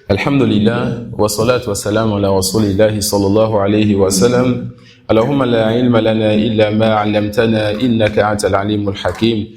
Alhamdulillah, wa salatu wa salam ala rasulillahi sallallahu alayhi wa sallam. Allahumma la ilma lana illa ma 'allamtana innaka antal alimul hakim.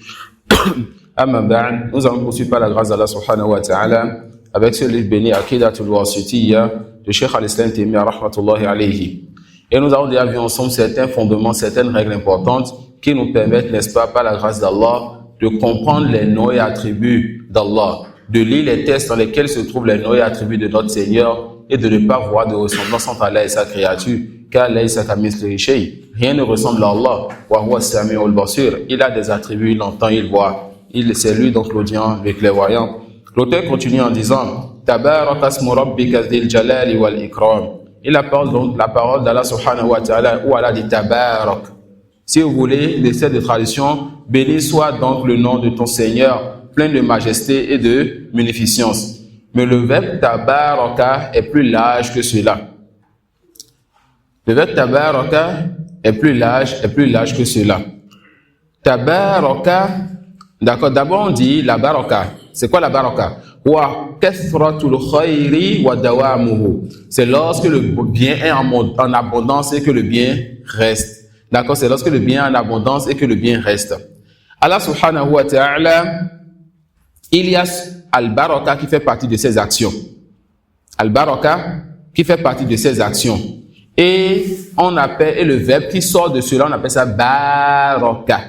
Amma ba'd, nous allons poursuivre par la grâce d'Allah subhanahu wa ta'ala avec ce livre béni Aqidatul Wasitiyya de Cheikh al-Islam Taymiyya rahmatullahi alayhi. Et nous avons déjà vu ensemble certains fondements, certaines règles importantes qui nous permettent, n'est-ce pas, par la grâce d'Allah, de comprendre les noms et attributs d'Allah, de lire les textes dans lesquels se trouvent les noms et attributs de notre Seigneur et de ne pas voir de ressemblance entre Allah et sa créature, car laysa kamithlihi shay'. Rien ne ressemble à Allah. Wa huwa as-sami'ul basir. Il a des attributs, il entend, il voit. C'est lui donc l'audient, le clairvoyant. L'auteur continue en disant Tabaraka asmu rabbika dhil jalali wal ikram. Il apporte donc la parole d'Allah subhanahu wa ta'ala où Allah dit Tabarak. Si vous voulez, l'essai de tradition, béni soit donc le nom de ton Seigneur, plein de majesté et de munificence. Mais le verbe tabaraka est plus large que cela. Le verbe tabaraka est plus large que cela. Tabaraka, d'accord, d'abord on dit la baraka. C'est quoi la baraka? Wa kathratul khayri wa dawamuhu. C'est lorsque le bien est en abondance et que le bien reste. D'accord, c'est lorsque le bien est en abondance et que le bien reste. Allah subhanahu wa ta'ala, il y a Al-Baraka qui fait partie de ses actions. Al-Baraka qui fait partie de ses actions. Et le verbe qui sort de cela, on appelle ça Baraka.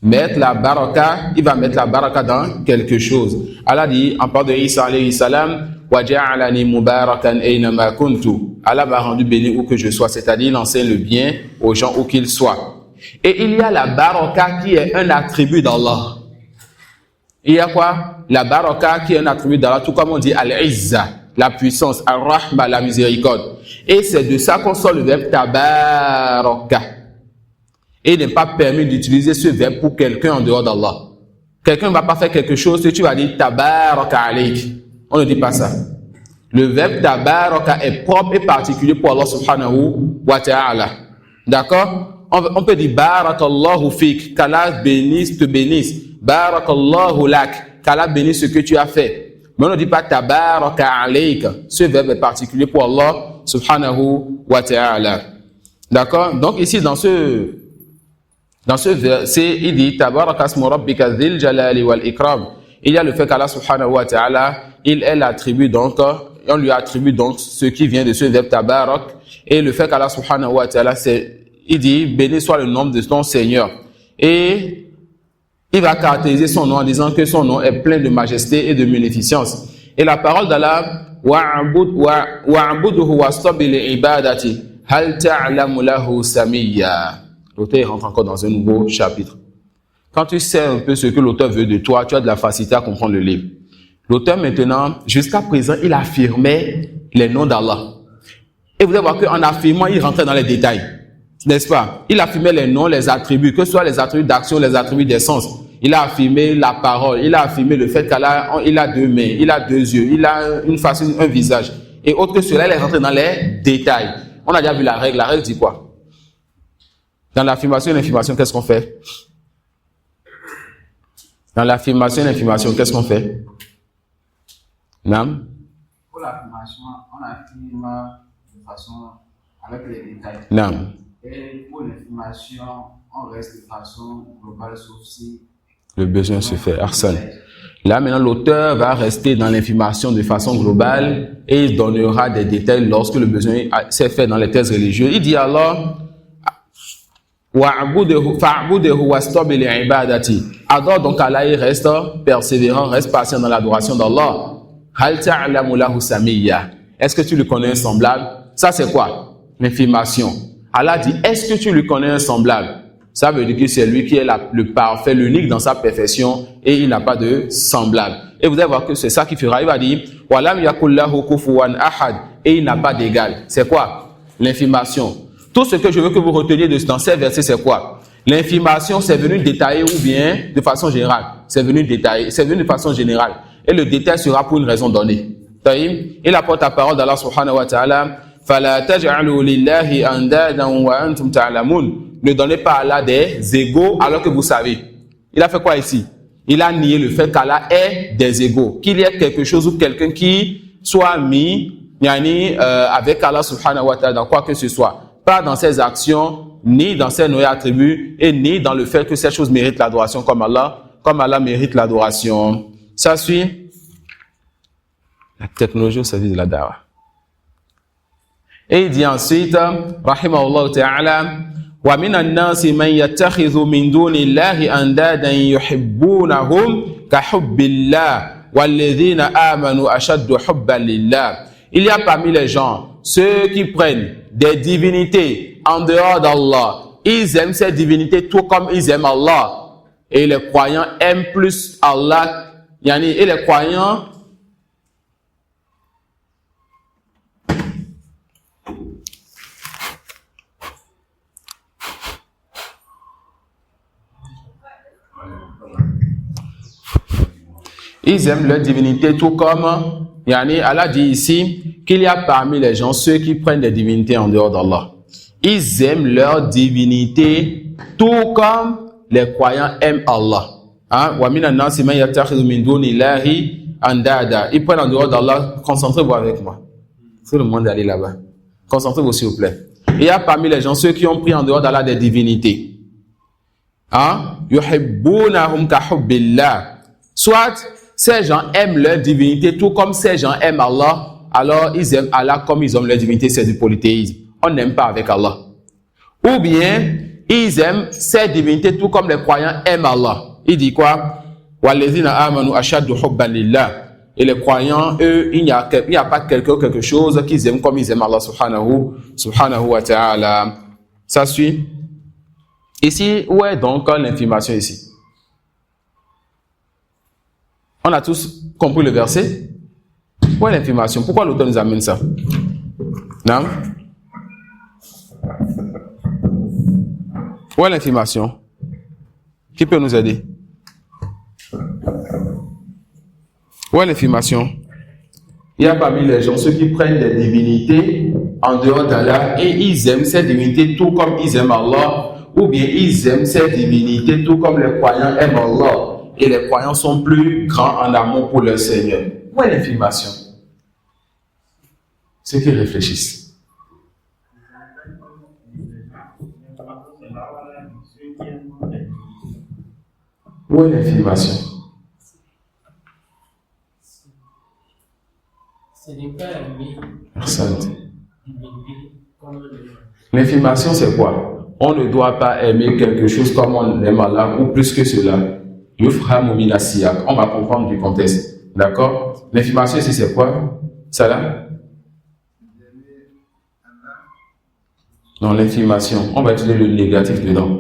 Mettre la Baraka, il va mettre la Baraka dans quelque chose. Allah dit, en parlant de Isa alayhi salam, وَجَعَلَنِي مُبَارَكًا أَيْنَمَا كُنْتُ. Allah m'a rendu béni où que je sois, c'est-à-dire il enseigne le bien aux gens où qu'ils soient. Et il y a la Baraka qui est un attribut d'Allah. Il y a quoi? La baraka qui est un attribut d'Allah, tout comme on dit Al-Izza, la puissance, Al-Rahma, la miséricorde. Et c'est de ça qu'on sort le verbe tabaraka. Et il n'est pas permis d'utiliser ce verbe pour quelqu'un en dehors d'Allah. Quelqu'un ne va pas faire quelque chose et tu vas dire tabaraka alayk. On ne dit pas ça. Le verbe tabaraka est propre et particulier pour Allah subhanahu wa ta'ala. D'accord? On peut dire barakallahu fik, qu'Allah bénisse, te bénisse. Barakallahu lak, qu'Allah bénisse ce que tu as fait. Mais on ne dit pas tabaraka alayka. Ce verbe est particulier pour Allah subhanahu wa ta'ala. D'accord? Donc ici dans ce verset, il dit tabaraka asmu rabbika dhil jalali wal ikram. Il y a le fait qu'Allah subhanahu wa ta'ala, il l'attribue donc, on lui attribue donc ce qui vient de ce verbe tabarak. Et le fait qu'Allah subhanahu wa ta'ala, il dit béni soit le nom de ton Seigneur. Et il va caractériser son nom en disant que son nom est plein de majesté et de munificence. Et la parole d'Allah, wa'abuduhu wastabir li'ibadati hal ta'lamu lahu samiyya. L'auteur rentre encore dans un nouveau chapitre. Quand tu sais un peu ce que l'auteur veut de toi, tu as de la facilité à comprendre le livre. L'auteur maintenant, jusqu'à présent, il affirmait les noms d'Allah. Et vous allez voir qu'en affirmant, il rentrait dans les détails. N'est-ce pas? Il affirmait les noms, les attributs, que ce soit les attributs d'action, les attributs d'essence. Il a affirmé la parole, il a affirmé le fait qu'Allah, il a deux mains, il a deux yeux, il a une face, un visage. Et autre que cela, il est rentré dans les détails. On a déjà vu la règle. La règle dit quoi? Dans l'affirmation et l'information, qu'est-ce qu'on fait? Dans l'affirmation et l'information, qu'est-ce qu'on fait? Non? Pour l'affirmation, on affirme de façon avec les détails. Non. Et pour l'information, on reste de façon globale, sauf si le besoin se fait. Arsène. Là, maintenant, l'auteur va rester dans l'information de façon globale et il donnera des détails lorsque le besoin s'est fait dans les textes religieux. Il dit alors, fa'buduhu wastabir li'ibadati. Adore donc Allah et reste persévérant, reste patient dans l'adoration d'Allah. Hal ta'lamu lahu samiyya. Est-ce que tu lui connais un semblable? Ça, c'est quoi? L'information. Allah dit, est-ce que tu lui connais un semblable? Ça veut dire que c'est lui qui est le parfait, l'unique dans sa perfection et il n'a pas de semblable. Et vous allez voir que c'est ça qu'il fera. Il va dire, walam yakul lahu kufuwan ahad, et il n'a pas d'égal. C'est quoi? L'information. Tout ce que je veux que vous reteniez dans ces versets, c'est quoi? L'information, c'est venu détailler ou bien de façon générale. C'est venu détailler, c'est venu de façon générale. Et le détail sera pour une raison donnée. Il apporte la parole d'Allah subhanahu wa ta'ala. فَلَا تَجْعَلُوا لِلَّهِ أَنْدَادًا وَأَنْتُمْ تَعْلَمُونَ. Ne donnez pas à Allah des égaux alors que vous savez. Il a fait quoi ici? Il a nié le fait qu'Allah ait des égaux. Qu'il y ait quelque chose ou quelqu'un qui soit mis avec Allah subhanahu wa ta'ala dans quoi que ce soit. Pas dans ses actions, ni dans ses noms attributs, et ni dans le fait que cette chose mérite l'adoration comme Allah mérite l'adoration. Ça suit la technologie au service de la dawa. Et il dit ensuite, rahimahullah ta'ala, wa minan nasi man yattakhidhu min dunillahi andadan yuhibbunahum ka hubbillah walladhina amanu ashaddu hubban lillah. Il y a parmi les gens ceux qui prennent des divinités en dehors d'Allah. Ils aiment ces divinités tout comme ils aiment Allah. Et les croyants aiment plus Allah. Et les croyants ils aiment leur divinité tout comme Allah dit ici qu'il y a parmi les gens ceux qui prennent des divinités en dehors d'Allah. Ils aiment leur divinité tout comme les croyants aiment Allah. Wa minan nasi man yattakhidhu min dunillahi andada. Ils prennent en dehors d'Allah. Concentrez-vous avec moi. Tout le monde aller là-bas. Concentrez-vous s'il vous plaît. Il y a parmi les gens ceux qui ont pris en dehors d'Allah des divinités. Yuhibbunahum ka hubbillah. Soit ces gens aiment leur divinité tout comme ces gens aiment Allah, alors ils aiment Allah comme ils aiment leur divinité, c'est du polythéisme. On n'aime pas avec Allah. Ou bien, ils aiment ces divinités tout comme les croyants aiment Allah. Il dit quoi? Walladhina amanu ashaddu hubban lillah. Et les croyants, eux, il n'y a pas quelque chose qu'ils aiment comme ils aiment Allah subhanahu wa ta'ala. Ça suit. Ici, où est donc l'information ici? On a tous compris le verset? Où est l'information? Pourquoi l'auteur nous amène ça? Non? Où est l'information? Qui peut nous aider? Où est l'information? Il y a parmi les gens ceux qui prennent des divinités en dehors d'Allah et ils aiment ces divinités tout comme ils aiment Allah, ou bien ils aiment ces divinités tout comme les croyants aiment Allah. Et les croyants sont plus grands en amour pour leur Seigneur. Où est l'information? Ceux qui réfléchissent. Où est l'information? L'information, c'est quoi? On ne doit pas aimer quelque chose comme on aime Allah ou plus que cela. On va comprendre du contexte. D'accord? L'information ici, c'est quoi? Ça là? Non, l'information. On va utiliser le négatif dedans.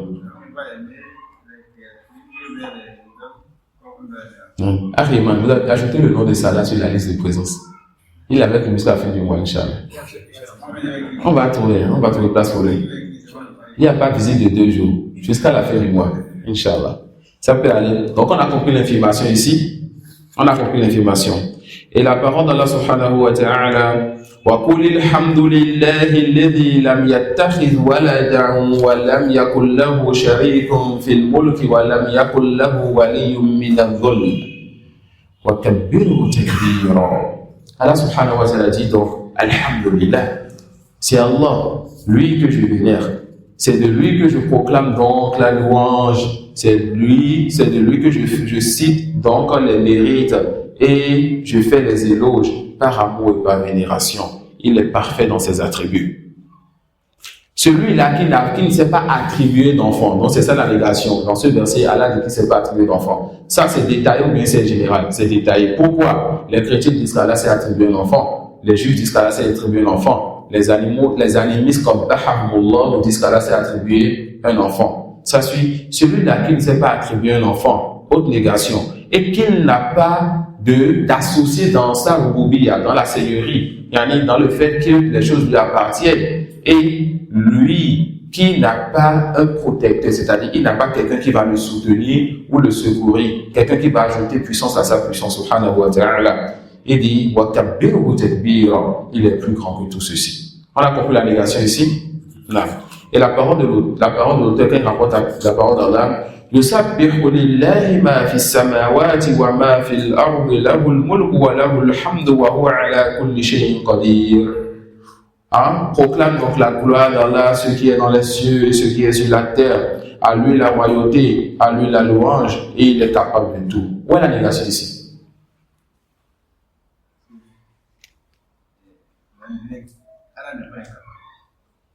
Non. Ariman, vous avez ajouté le nom de Salah sur la liste de présence. Il avait comme jusqu'à la fin du mois, Inch'Allah. On va trouver place pour lui. Il n'y a pas de visite de 2 jours. Jusqu'à la fin du mois, Inch'Allah. Ça peut aller. Donc, on a compris l'information ici. On a compris l'information. Et la parole d'Allah subhanahu wa ta'ala, وَقُلِ الْحَمْدُ لِلَّهِ الَّذِي لَمْ يَتَّخِذْ وَلَدًا وَلَمْ يَكُنْ لَهُ شَرِيكٌ فِي الْمُلْكِ وَلَمْ يَكُنْ لَهُ وَلِيٌّ مِّنَ الذُّلِّ وَكَبِّرْهُ تَكْبِيرًا. Allah subhanahu wa ta'ala dit donc, Alhamdulillah, c'est Allah, lui que je vénère. C'est de lui que je proclame donc la louange. C'est de lui que je cite donc les mérites et je fais les éloges par amour et par vénération. Il est parfait dans ses attributs. Celui-là qui ne s'est pas attribué d'enfant, donc c'est ça la négation. Dans ce verset, Allah dit qu'il ne s'est pas attribué d'enfant. Ça c'est détaillé ou bien c'est général? C'est détaillé. Pourquoi? Les chrétiens disent qu'Allah s'est attribué un enfant. Les juifs disent qu'Allah s'est attribué un enfant. Les animistes comme Bahamullah disent qu'Allah s'est attribué un enfant. Ça suit. Celui-là qui ne s'est pas attribué un enfant, haute négation, et qu'il n'a pas d'associé dans sa rububiya, dans la seigneurie, dans le fait que les choses lui appartiennent, et lui qui n'a pas un protecteur, c'est-à-dire il n'a pas quelqu'un qui va le soutenir ou le secourir, quelqu'un qui va ajouter puissance à sa puissance, subhanahu wa ta'ala. Il dit, wa kabbirhu takbira, il est plus grand que tout ceci. On a compris la négation ici? Là. Et la parole de l'auteur, quand il rapporte la parole d'Allah, يسبح لله ما في السماوات وما في الأرض له الملك وله الحمد وهو على كل شيء قدير. Proclame donc la gloire d'Allah, ce qui est dans les cieux et ce qui est sur la terre. À lui la royauté, à lui la louange, et il est capable de tout. Où est la négation ici?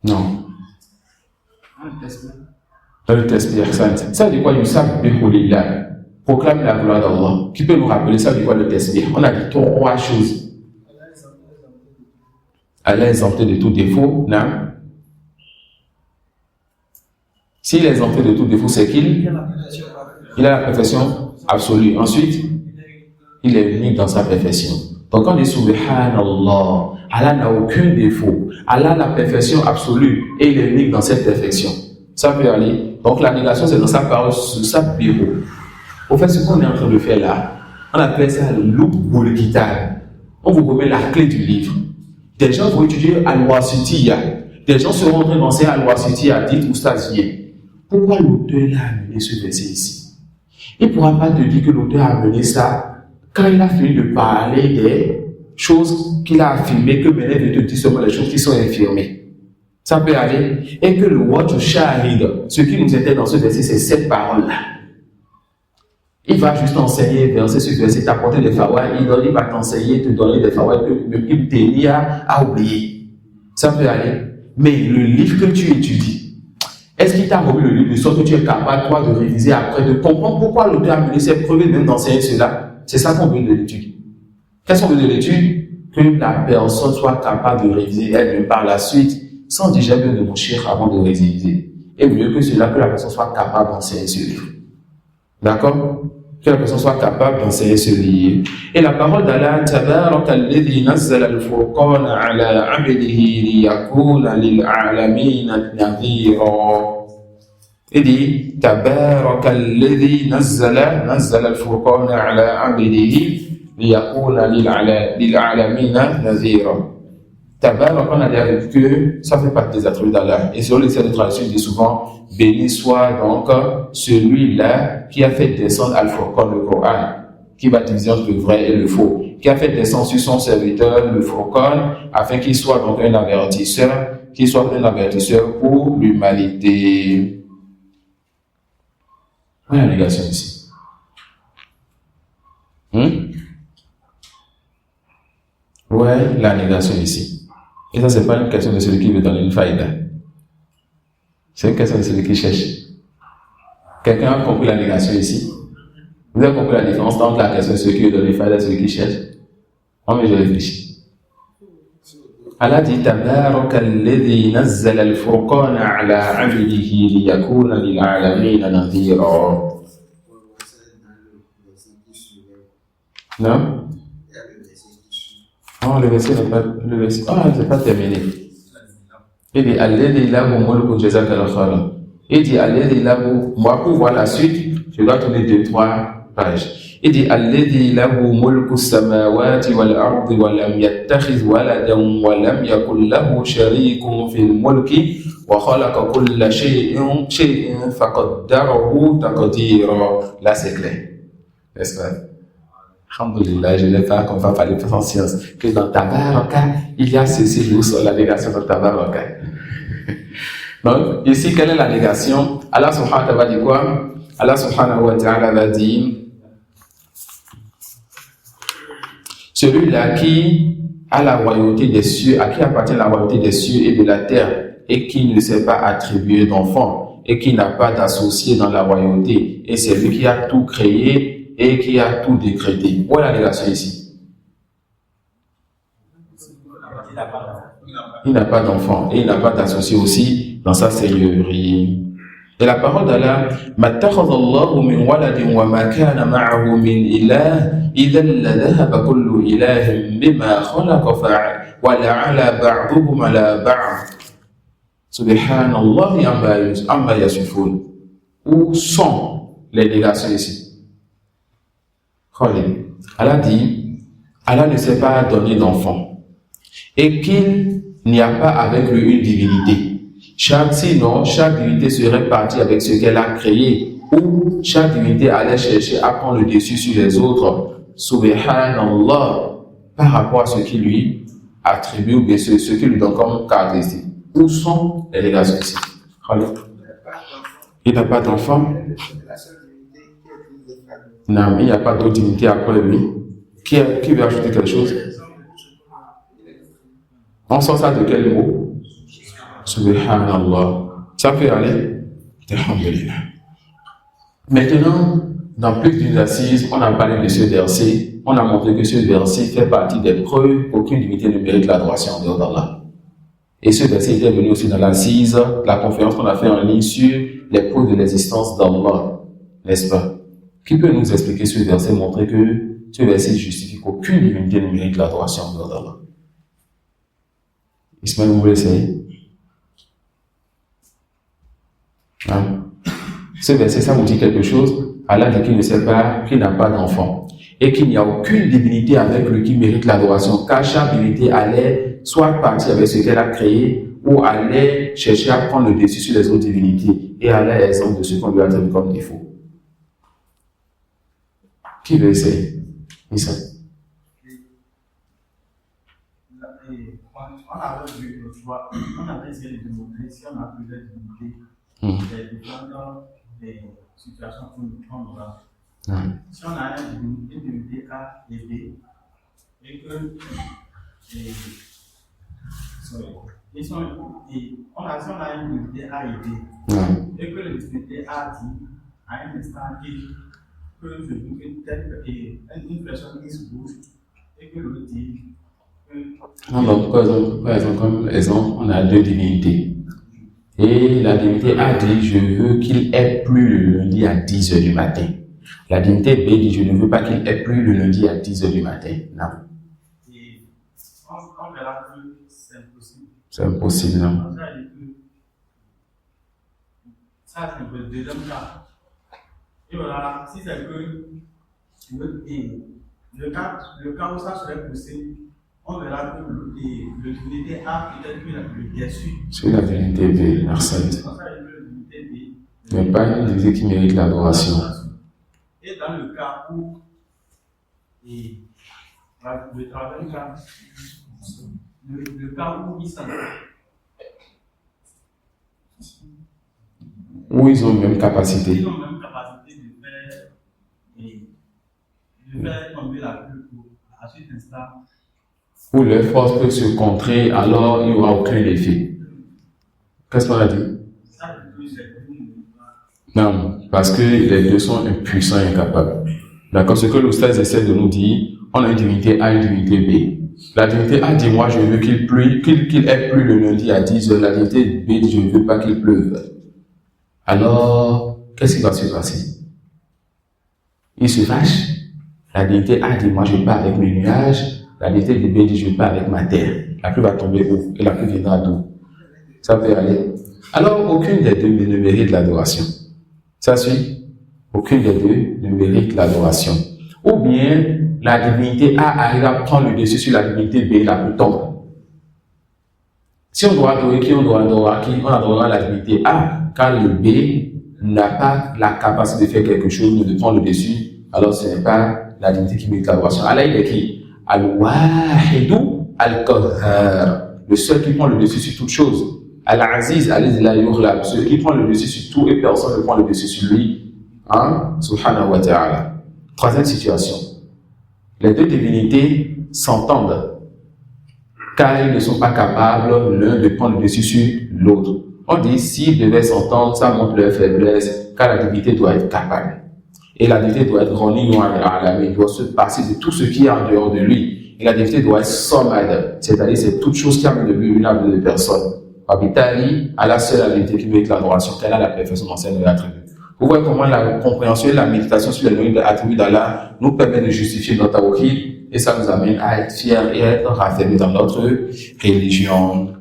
Non. Le tasbih, ça veut dire quoi? Yusabbihu lillah. Proclame la gloire d'Allah. Qui peut nous rappeler ça veut dire quoi le tasbih? On a dit trois choses. Allah est exempté de tout défaut, non? S'il est exempté de tout défaut, c'est qu'il a la perfection absolue. Ensuite, il est unique dans sa perfection. Donc quand on dit Subhanallah, Allah n'a aucun défaut. Allah a la perfection absolue et il est unique dans cette perfection. Ça peut aller. Donc la négation, c'est dans sa parole, sur sa bureau. Au fait, ce qu'on est en train de faire là, on appelle ça le Lubul Kitab. On vous remet la clé du livre. Des gens vont étudier Al-Wasitiyya. Des gens seront en train d'enseigner Al-Wasitiyya, dites Oustaziyé. Pourquoi l'auteur a amené ce verset ici? Il ne pourra pas te dire que l'auteur a amené ça quand il a fini de parler des choses qu'il a affirmées, que maintenant il te dit seulement les choses qui sont infirmées. Ça peut aller. Et que le Wajh Shahid, ce qui nous était dans ce verset, c'est cette parole-là. Il va juste enseigner, verser ce verset, t'apporter des fawaïd, il va t'enseigner, te donner des fawaïd que le Ibn Taymiyyah a oublié. Ça peut aller. Mais le livre que tu étudies, est-ce qu'il t'a remis le livre de sorte que tu es capable, toi, de réviser après, de comprendre pourquoi l'auteur a mené ses preuves et même d'enseigner cela? C'est ça qu'on veut de l'étude. Qu'est-ce qu'on veut de l'étude? Que la personne soit capable de réviser elle-même par la suite, sans dire j'ai besoin de mon cher avant de réviser. Et mieux que cela, que la personne soit capable d'enseigner ce livre. D'accord? Que la personne soit capable d'enseigner ce livre. Et la parole d'Allah, Tabaraka alladhi nazzala al-furqana ala abdihi liyakuna lil'alamina nadhira. Il dit, Tabaraka alladhi nazzala al-furqana ala abdihi liyakuna lil'alamina nadhira. Tabaraka, on a dit que ça fait partie des attributs d'Allah. Et selon les traductions, il dit souvent, béni soit donc celui-là qui a fait descendre Al-Furqan, le Coran, qui va diviser entre le vrai et le faux, qui a fait descendre sur son serviteur le Furqan, afin qu'il soit donc un avertisseur, pour l'humanité. Où est la négation ici? Où est la négation ici? Et ça, c'est pas une question de celui qui veut donner une faïda. C'est une question de celui qui cherche. Quelqu'un a compris la négation ici? Vous avez compris la différence entre la question de celui qui veut donner une faïda et celui qui cherche? Moi, mais je réfléchis. Allah dit, Tabaraka alladhi nazzala al-furqana ala abdihi liyakuna lil'alamina nadhira. Non? Non, le verset n'est pas, c'est pas terminé. Il dit, Alladhi lahu mulku jazaka al-khara. Il dit, Alladhi lahu, moi pour voir la suite, je dois tourner 2-3 pages. Il dit, Alladhi lahu mulku samawati wal ardi wa lam yattakhidh waladan wa lam yakul lahu sharikun fil mulki wa khalaqa kulla shay'in faqaddarahu taqdira. Là c'est clair. N'est-ce pas? Alhamdulillah, je n'ai pas qu'on va parler en science. Que dans Tabaraka, il y a ceci, nous sur la négation de Tabaraka. Donc, ici, quelle est la négation? Allah subhanahu wa ta'ala va dire quoi? Allah subhanahu wa ta'ala va dire celui-là qui a la royauté des cieux, à qui appartient la royauté des cieux et de la terre, et qui ne s'est pas attribué d'enfant, et qui n'a pas d'associé dans la royauté, et c'est lui qui a tout créé et qui a tout décrété. Où est la négation ici? Il n'a pas d'enfant et il n'a pas d'associé aussi dans sa seigneurie. Et la parole d'Allah, مَتَّخَذَ اللَّهُ مِنْ وَلَدٍ وَمَا كَانَ مَعَهُ مِنْ إِلَهٍ إِذًا لَذَهَبَ كُلُّ إِلَهٍ بِمَا خَلَقَ وَلَعَلَى بَعْضُهُمْ عَلَى بَعْضٍ سُبْحَانَ اللَّهِ عَمَّا يَصِفُونَ. Où sont les négations ici? Allah dit, Allah ne s'est pas donné d'enfant et qu'il n'y a pas avec lui une divinité. Sinon, chaque divinité serait partie avec ce qu'elle a créé où chaque divinité allait chercher à prendre le dessus sur les autres, subhanallah, par rapport à ce qui lui attribue ou bien ce qui lui donne comme caractéristique. Où sont les régations ici? Il n'a pas d'enfant. Non, il n'y a pas d'autre divinité après lui. Qui veut ajouter quelque chose? On sort ça de quel mot? Subhanallah. Ça peut aller? Alhamdulillah. Maintenant, dans plus d'une assise, on a parlé de ce verset. On a montré que ce verset fait partie des preuves qu'aucune divinité ne mérite l'adoration en dehors d'Allah. Et ce verset était venu aussi dans l'assise, la conférence qu'on a fait en ligne sur les preuves de l'existence d'Allah. N'est-ce pas? Qui peut nous expliquer ce verset, montrer que ce verset justifie qu'aucune divinité ne mérite l'adoration en dehors d'Allah? Ismaël, vous voulez essayer? Hein? Ce verset, ça vous dit quelque chose? Allah dit qu'il ne sait pas, qu'il n'a pas d'enfant. Et qu'il n'y a aucune divinité avec lui qui mérite l'adoration, car chaque divinité allait soit partir avec ce qu'elle a créé, ou allait chercher à prendre le dessus sur les autres divinités, et aller à l'exemple de ce qu'on lui a attribué comme défaut. Qui veut essayer? Issa. On avait essayé de démontrer si on a plusieurs divinités, les différentes situations qu'on aura. Si on a une divinité A et B, et que si on a une divinité A et B, et que le divinité A dit à un instant T que je veux une personne X bouge, et que l'autre dit donc, par exemple, comme exemple, on a deux divinités. Et la divinité A dit, je veux qu'il ait plu le lundi à 10h du matin. La divinité B dit, je ne veux pas qu'il ait plu le lundi à 10h du matin. Non. Et on verra que c'est impossible. C'est impossible, non. Ça, c'est le deuxième cas. Et voilà, si c'est que le cas où ça serait possible, on verra que le divinité A peut-être le dessus. Sur la divinité B, merci. Il n'y a pas une divinité qui mérite l'adoration. Et dans le cas où le troisième cas, le cas où ils sont où ils ont la même capacité. Ils ont la même capacité de faire tomber la pluie à cet instant. Où leur force peut se contrer, alors il n'y aura aucun effet. Qu'est-ce qu'on a dit? Non, parce que les deux sont impuissants et incapables. D'accord, ce que l'Oustaz essaie de nous dire, on a une divinité A et une divinité B. La divinité A dit, moi je veux qu'il ait plu le lundi à 10h. La divinité B dit, je ne veux pas qu'il pleuve. Alors, qu'est-ce qui va se passer? Il se fâche. La divinité A dit, moi je pars avec mes nuages. La divinité B dit, je pars avec ma terre. La pluie va tomber où? Et la pluie viendra d'où? Ça peut aller. Alors, aucune des deux ne mérite l'adoration. Ça suit? Aucune des deux ne mérite l'adoration. Ou bien, la divinité A arrive à prendre le dessus sur la divinité B, la pluie tombe. Si on doit adorer qui? On doit adorer qui? On adorera la divinité A, car le B n'a pas la capacité de faire quelque chose, de prendre le dessus. Alors, ce n'est pas la divinité qui mérite l'adoration. Allah, il est qui? Al-Wahidu Al-Qahhar, le seul qui prend le dessus sur toute chose. Al-Aziz, Al-Izla, celui qui prend le dessus sur tout et personne ne prend le dessus sur lui. Hein? Subhanahu wa ta'ala. Troisième situation. Les deux divinités s'entendent, car ils ne sont pas capables l'un de prendre le dessus sur l'autre. On dit, s'ils devaient s'entendre, ça montre leur faiblesse, car la divinité doit être capable. Et la divinité doit être grandie, il doit se passer de tout ce qui est en dehors de lui. Et la divinité doit être somade, c'est-à-dire c'est toute chose qui a de lui une âme de personne. Abitali, à la seule divinité qui mérite l'adoration, qu'elle a la perfection dans ses attributs. Vous voyez comment la compréhension et la méditation sur les attributs d'Allah nous permet de justifier notre tawhid, et ça nous amène à être fiers et à être raffermis dans notre religion.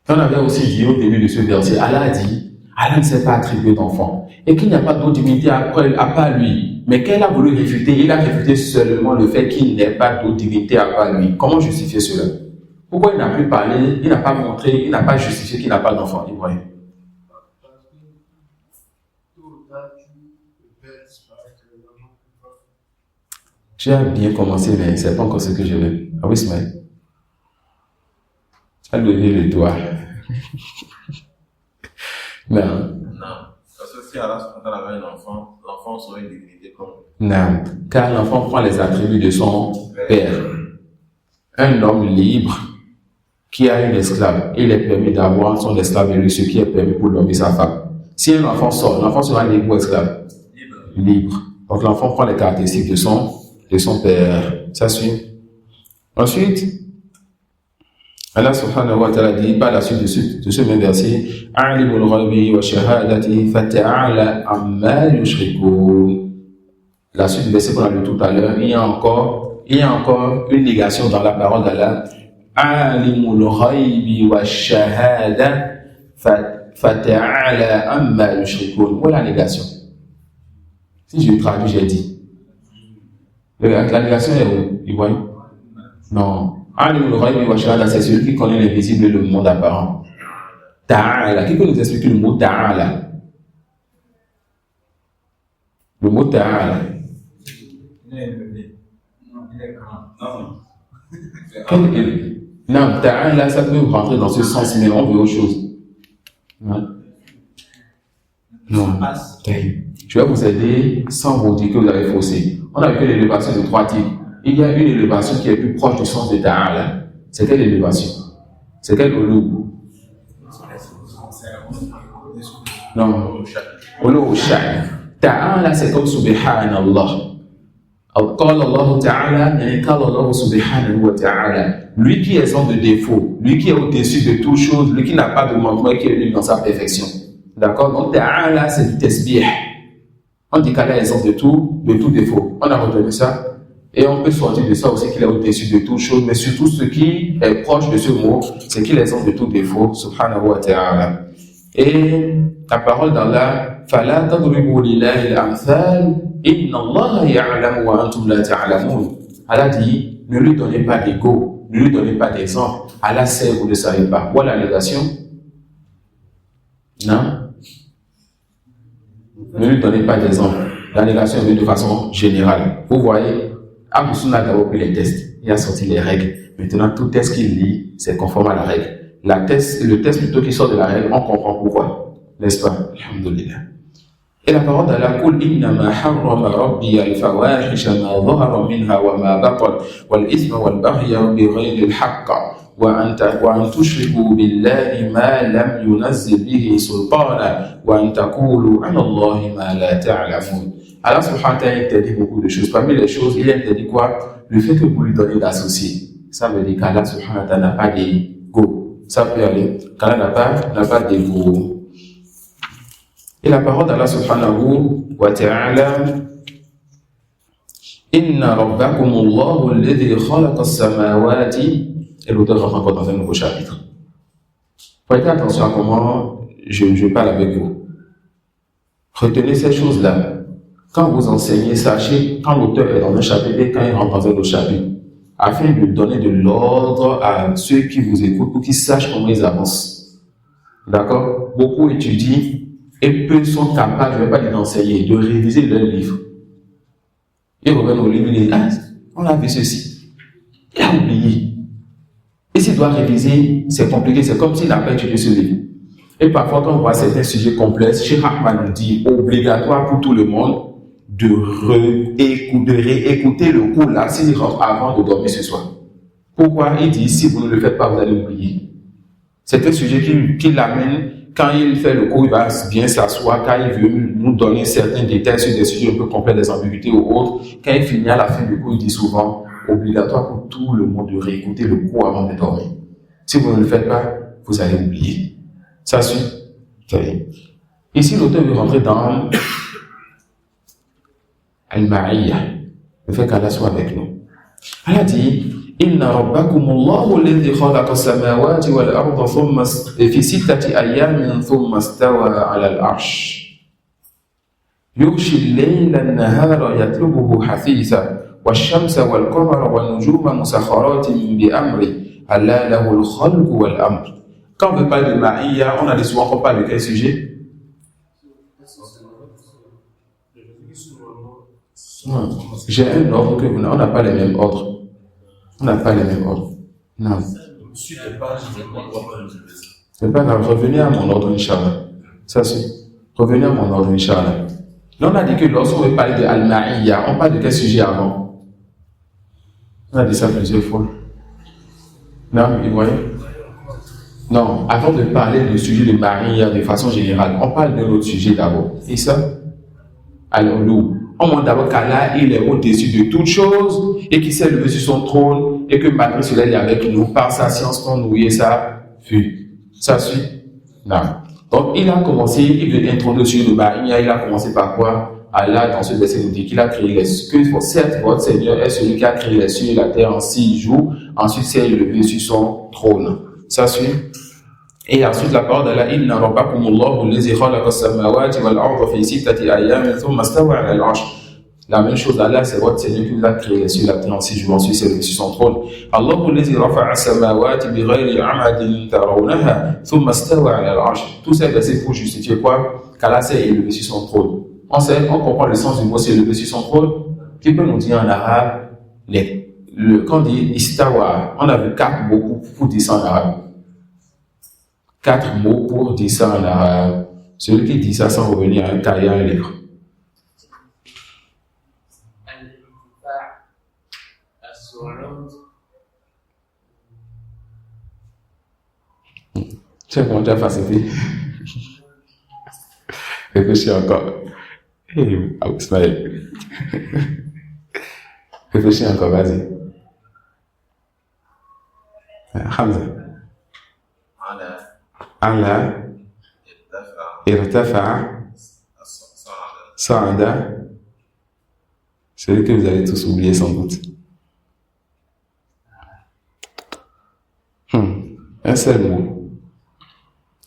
On avait aussi dit au début de ce verset, Allah a dit, Allah ne s'est pas attribué d'enfant, et qu'il n'y a pas d'autre divinité à part lui. Mais qu'elle a voulu réfuter, il a réfuté seulement le fait qu'il n'y ait pas d'autre divinité à part lui. Comment justifier cela? Pourquoi il n'a plus parlé, il n'a pas montré, il n'a pas justifié qu'il n'a pas d'enfant, Ibrahim? J'ai bien commencé, mais c'est pas encore ce que je veux. Ah oui, Ismaël. Tu as levé le doigt. Non. Parce que si Allah subhanahu wa ta'ala avait un enfant, l'enfant serait une divinité comme Non. Car l'enfant prend les attributs de son père. Un homme libre qui a une esclave, il est permis d'avoir son esclave et ce qui est permis pour l'homme et sa femme. Si un enfant sort, l'enfant sera libre ou esclave? Libre. Donc l'enfant prend les caractéristiques de son père. Ça suit. Ensuite, Allah subhanahu wa ta'ala dit par la suite de ce même verset, A'limul ghaibi wa shahadati fata'ala amma yushrikun. La suite du verset qu'on a lu tout à l'heure, il y a encore une négation dans la parole d'Allah. A'limul ghaibi wa shahada fata'ala amma yushrikun. Où est la négation? Si je traduis, j'ai dit. La négation est où? Vous voyez? Non. Alimul ghaibi wa shahada, c'est celui qui connaît l'invisible et le monde apparent. Ta'ala. Qui peut nous expliquer le mot ta'ala? Le mot ta'ala. Il est élevé. Non, il est grand. Non, ta'ala, ça peut rentrer dans ce sens, mais on veut autre chose. Non. Je vais vous aider sans vous dire que vous avez faussé. On a vu l'élévation de 3 types. Il y a une élévation qui est plus proche du sens de ta'ala. C'est quelle élévation? C'est quel olou? Non. Olou sha'an. Ta'ala, c'est comme subhanallah. قال الله تعالى يعني قال الله سبحانه وتعالى. Lui qui est sans de défaut, lui qui est au-dessus de toute chose, lui qui n'a pas de manquement et qui est dans sa perfection. D'accord? Donc ta'ala, c'est du tasbih. On dit qu'Allah est sans de tout défaut. On a retenu ça. Et on peut sortir de ça aussi qu'il est au-dessus de toute chose, mais surtout ce qui est proche de ce mot, c'est qu'il est sans de tout défaut, subhanahu wa ta'ala. Et la parole d'Allah, فَلَا تَضْرِبُوا لِلَّهِ الْأَمْثَالِ إِنَّ اللَّهَ يَعْلَمُ وَأَنْتُمْ لَا تَعْلَمُونَ. Allah dit, ne lui donnez pas d'ego, ne lui donnez pas d'exemple. Allah sait, vous ne savez pas. Voilà la négation. Non? Ne lui donnez pas d'exemple. La négation est venue de façon générale. Vous voyez, Abu Sunna a d'abord pris les tests. Il a sorti les règles. Maintenant, tout test qu'il lit, c'est conforme à la règle. Le test plutôt qui sort de la règle, on comprend pourquoi. N'est-ce pas? Alhamdulillah. Et la parole d'Allah, قُلْ إِنَّمَا حَرَّمَ رَبِّيَ الْفَوَاحِشَ مَا ظَهَرَ مِنْهَا وَمَا بَطَنَ وَالْإِثْمَ وَالْبَغْيَ بِغَيْرِ الْحَقِّ وأن تشركوا بالله ما لم ينزل به سلطانا وأن تقولوا على الله ما لا تعلمون. Allah subhanahu wa ta'ala interdit beaucoup de choses. Parmi les choses, il interdit quoi? Le fait que vous lui donnez d'associer. Ça veut dire qu'Allah subhanahu wa ta'ala n'a pas d'ego. Ça peut aller. Qu'Allah n'a pas d'ego. Et la parole d'Allah subhanahu wa ta'ala, Inna rabbakumullahu alladhi khalaqa as-samawati. Et l'auteur rentre encore dans un nouveau chapitre. Prêtez attention à comment je parle avec vous. Retenez ces choses-là. Quand vous enseignez, sachez quand l'auteur est dans un chapitre et quand il rentre dans un autre chapitre, afin de donner de l'ordre à ceux qui vous écoutent pour qu'ils sachent comment ils avancent. D'accord? Beaucoup étudient et peu sont capables, je ne vais pas dire d'enseigner, de réviser leur livre. Ils reviennent au livre et disent, ah, on a vu ceci. Il a oublié. Et s'il doit réviser, c'est compliqué, c'est comme s'il n'a pas étudié ce livre. Et parfois, quand on voit certains sujets complexes, Cheikh Ahmad nous dit obligatoire pour tout le monde de réécouter le cours là s'il rentre avant de dormir ce soir. Pourquoi? Il dit si vous ne le faites pas, vous allez oublier. C'est un sujet qui l'amène, quand il fait le cours, il va bien s'asseoir, quand il veut nous donner certains détails sur des sujets un peu complexes, des ambiguïtés ou autres. Quand il finit à la fin du cours, il dit souvent obligatoire pour tout le monde de réécouter le cours avant de dormir. Si vous ne le faites pas, vous allez oublier. Ça suit. Ici, l'auteur veut rentrer dans Al-Ma'iyya, le fait qu'Allah soit avec nous. Allah dit Inna rabbakumullahu alladhi khalaqa as-samawati wal arda thumma fi 6 ayyamin thumma istawa 'ala al-'arsh. Yughshi al-layla an-nahara yatlubuhu hafitha والشمس والقمر والنجوم مسخرات بأمره ألا له الخلق والأمر. Quand on veut parler de Ma'iyya, on a dit souvent qu'on parle de quel sujet? J'ai un ordre que vous n'avez. On n'a pas les mêmes ordres. On n'a pas les mêmes ordres. Non. Sur les pages, je ne vois pas le verset. C'est pas grave. Revenez à mon ordre, Inch'Allah. Ça c'est. Revenez à mon ordre, Inch'Allah. Là, on a dit que lorsqu'on veut parler de Al-Ma'iyya, on parle de quel sujet avant? On a dit ça plusieurs fois. Non, vous voyez? Non, avant de parler du sujet de Ma'iyya de façon générale, on parle de l'autre sujet d'abord. Et ça? Al-Ulu. On montre d'abord qu'Allah, il est au-dessus de toutes choses et qu'il s'est levé sur son trône et que malgré cela, il est avec nous par sa science, son ouïe et sa vue. Ça suit? Non. Donc, il a commencé, il veut introduire le sujet de Ma'iyya, il a commencé par quoi? Allah, dans ce verset, nous dit qu'il a créé les cieux. Certes, votre Seigneur est celui qui a créé les cieux et la terre en 6 jours. Ensuite, s'est levé sur son trône. Ça suit? Et ensuite, la parole d'Allah, Inna rabbakumullahu allazi khalaqa as-samawati wal arda fi sittati ayyamin thumma istawa 'ala al-'arsh. La même chose d'Allah, c'est votre Seigneur qui vous a créé les cieux et la terre en 6 jours. Ensuite, c'est levé sur son trône. Allahu allazi rafa'a as-samawati bighayri 'amadin tarawnaha thumma istawa 'ala al-'arsh. Tous ces versets pour justifier quoi? Qu'Allah s'est élevé sur son trône. On comprend le sens du mot s'est levé sur son trône. Qui peut nous dire en arabe quand on dit istawa, on a vu 4 mots pour dire ça en arabe. 4 mots pour dire ça en arabe. Celui qui dit ça sans revenir à un cahier, un livre. C'est bon, tu as facilité. Réfléchis encore. Hey, Ismaël. Réfléchis encore, vas-y. Hamza. Allah irtafa'a sa'ada. Celui que vous avez tous oublié sans doute. Un seul mot.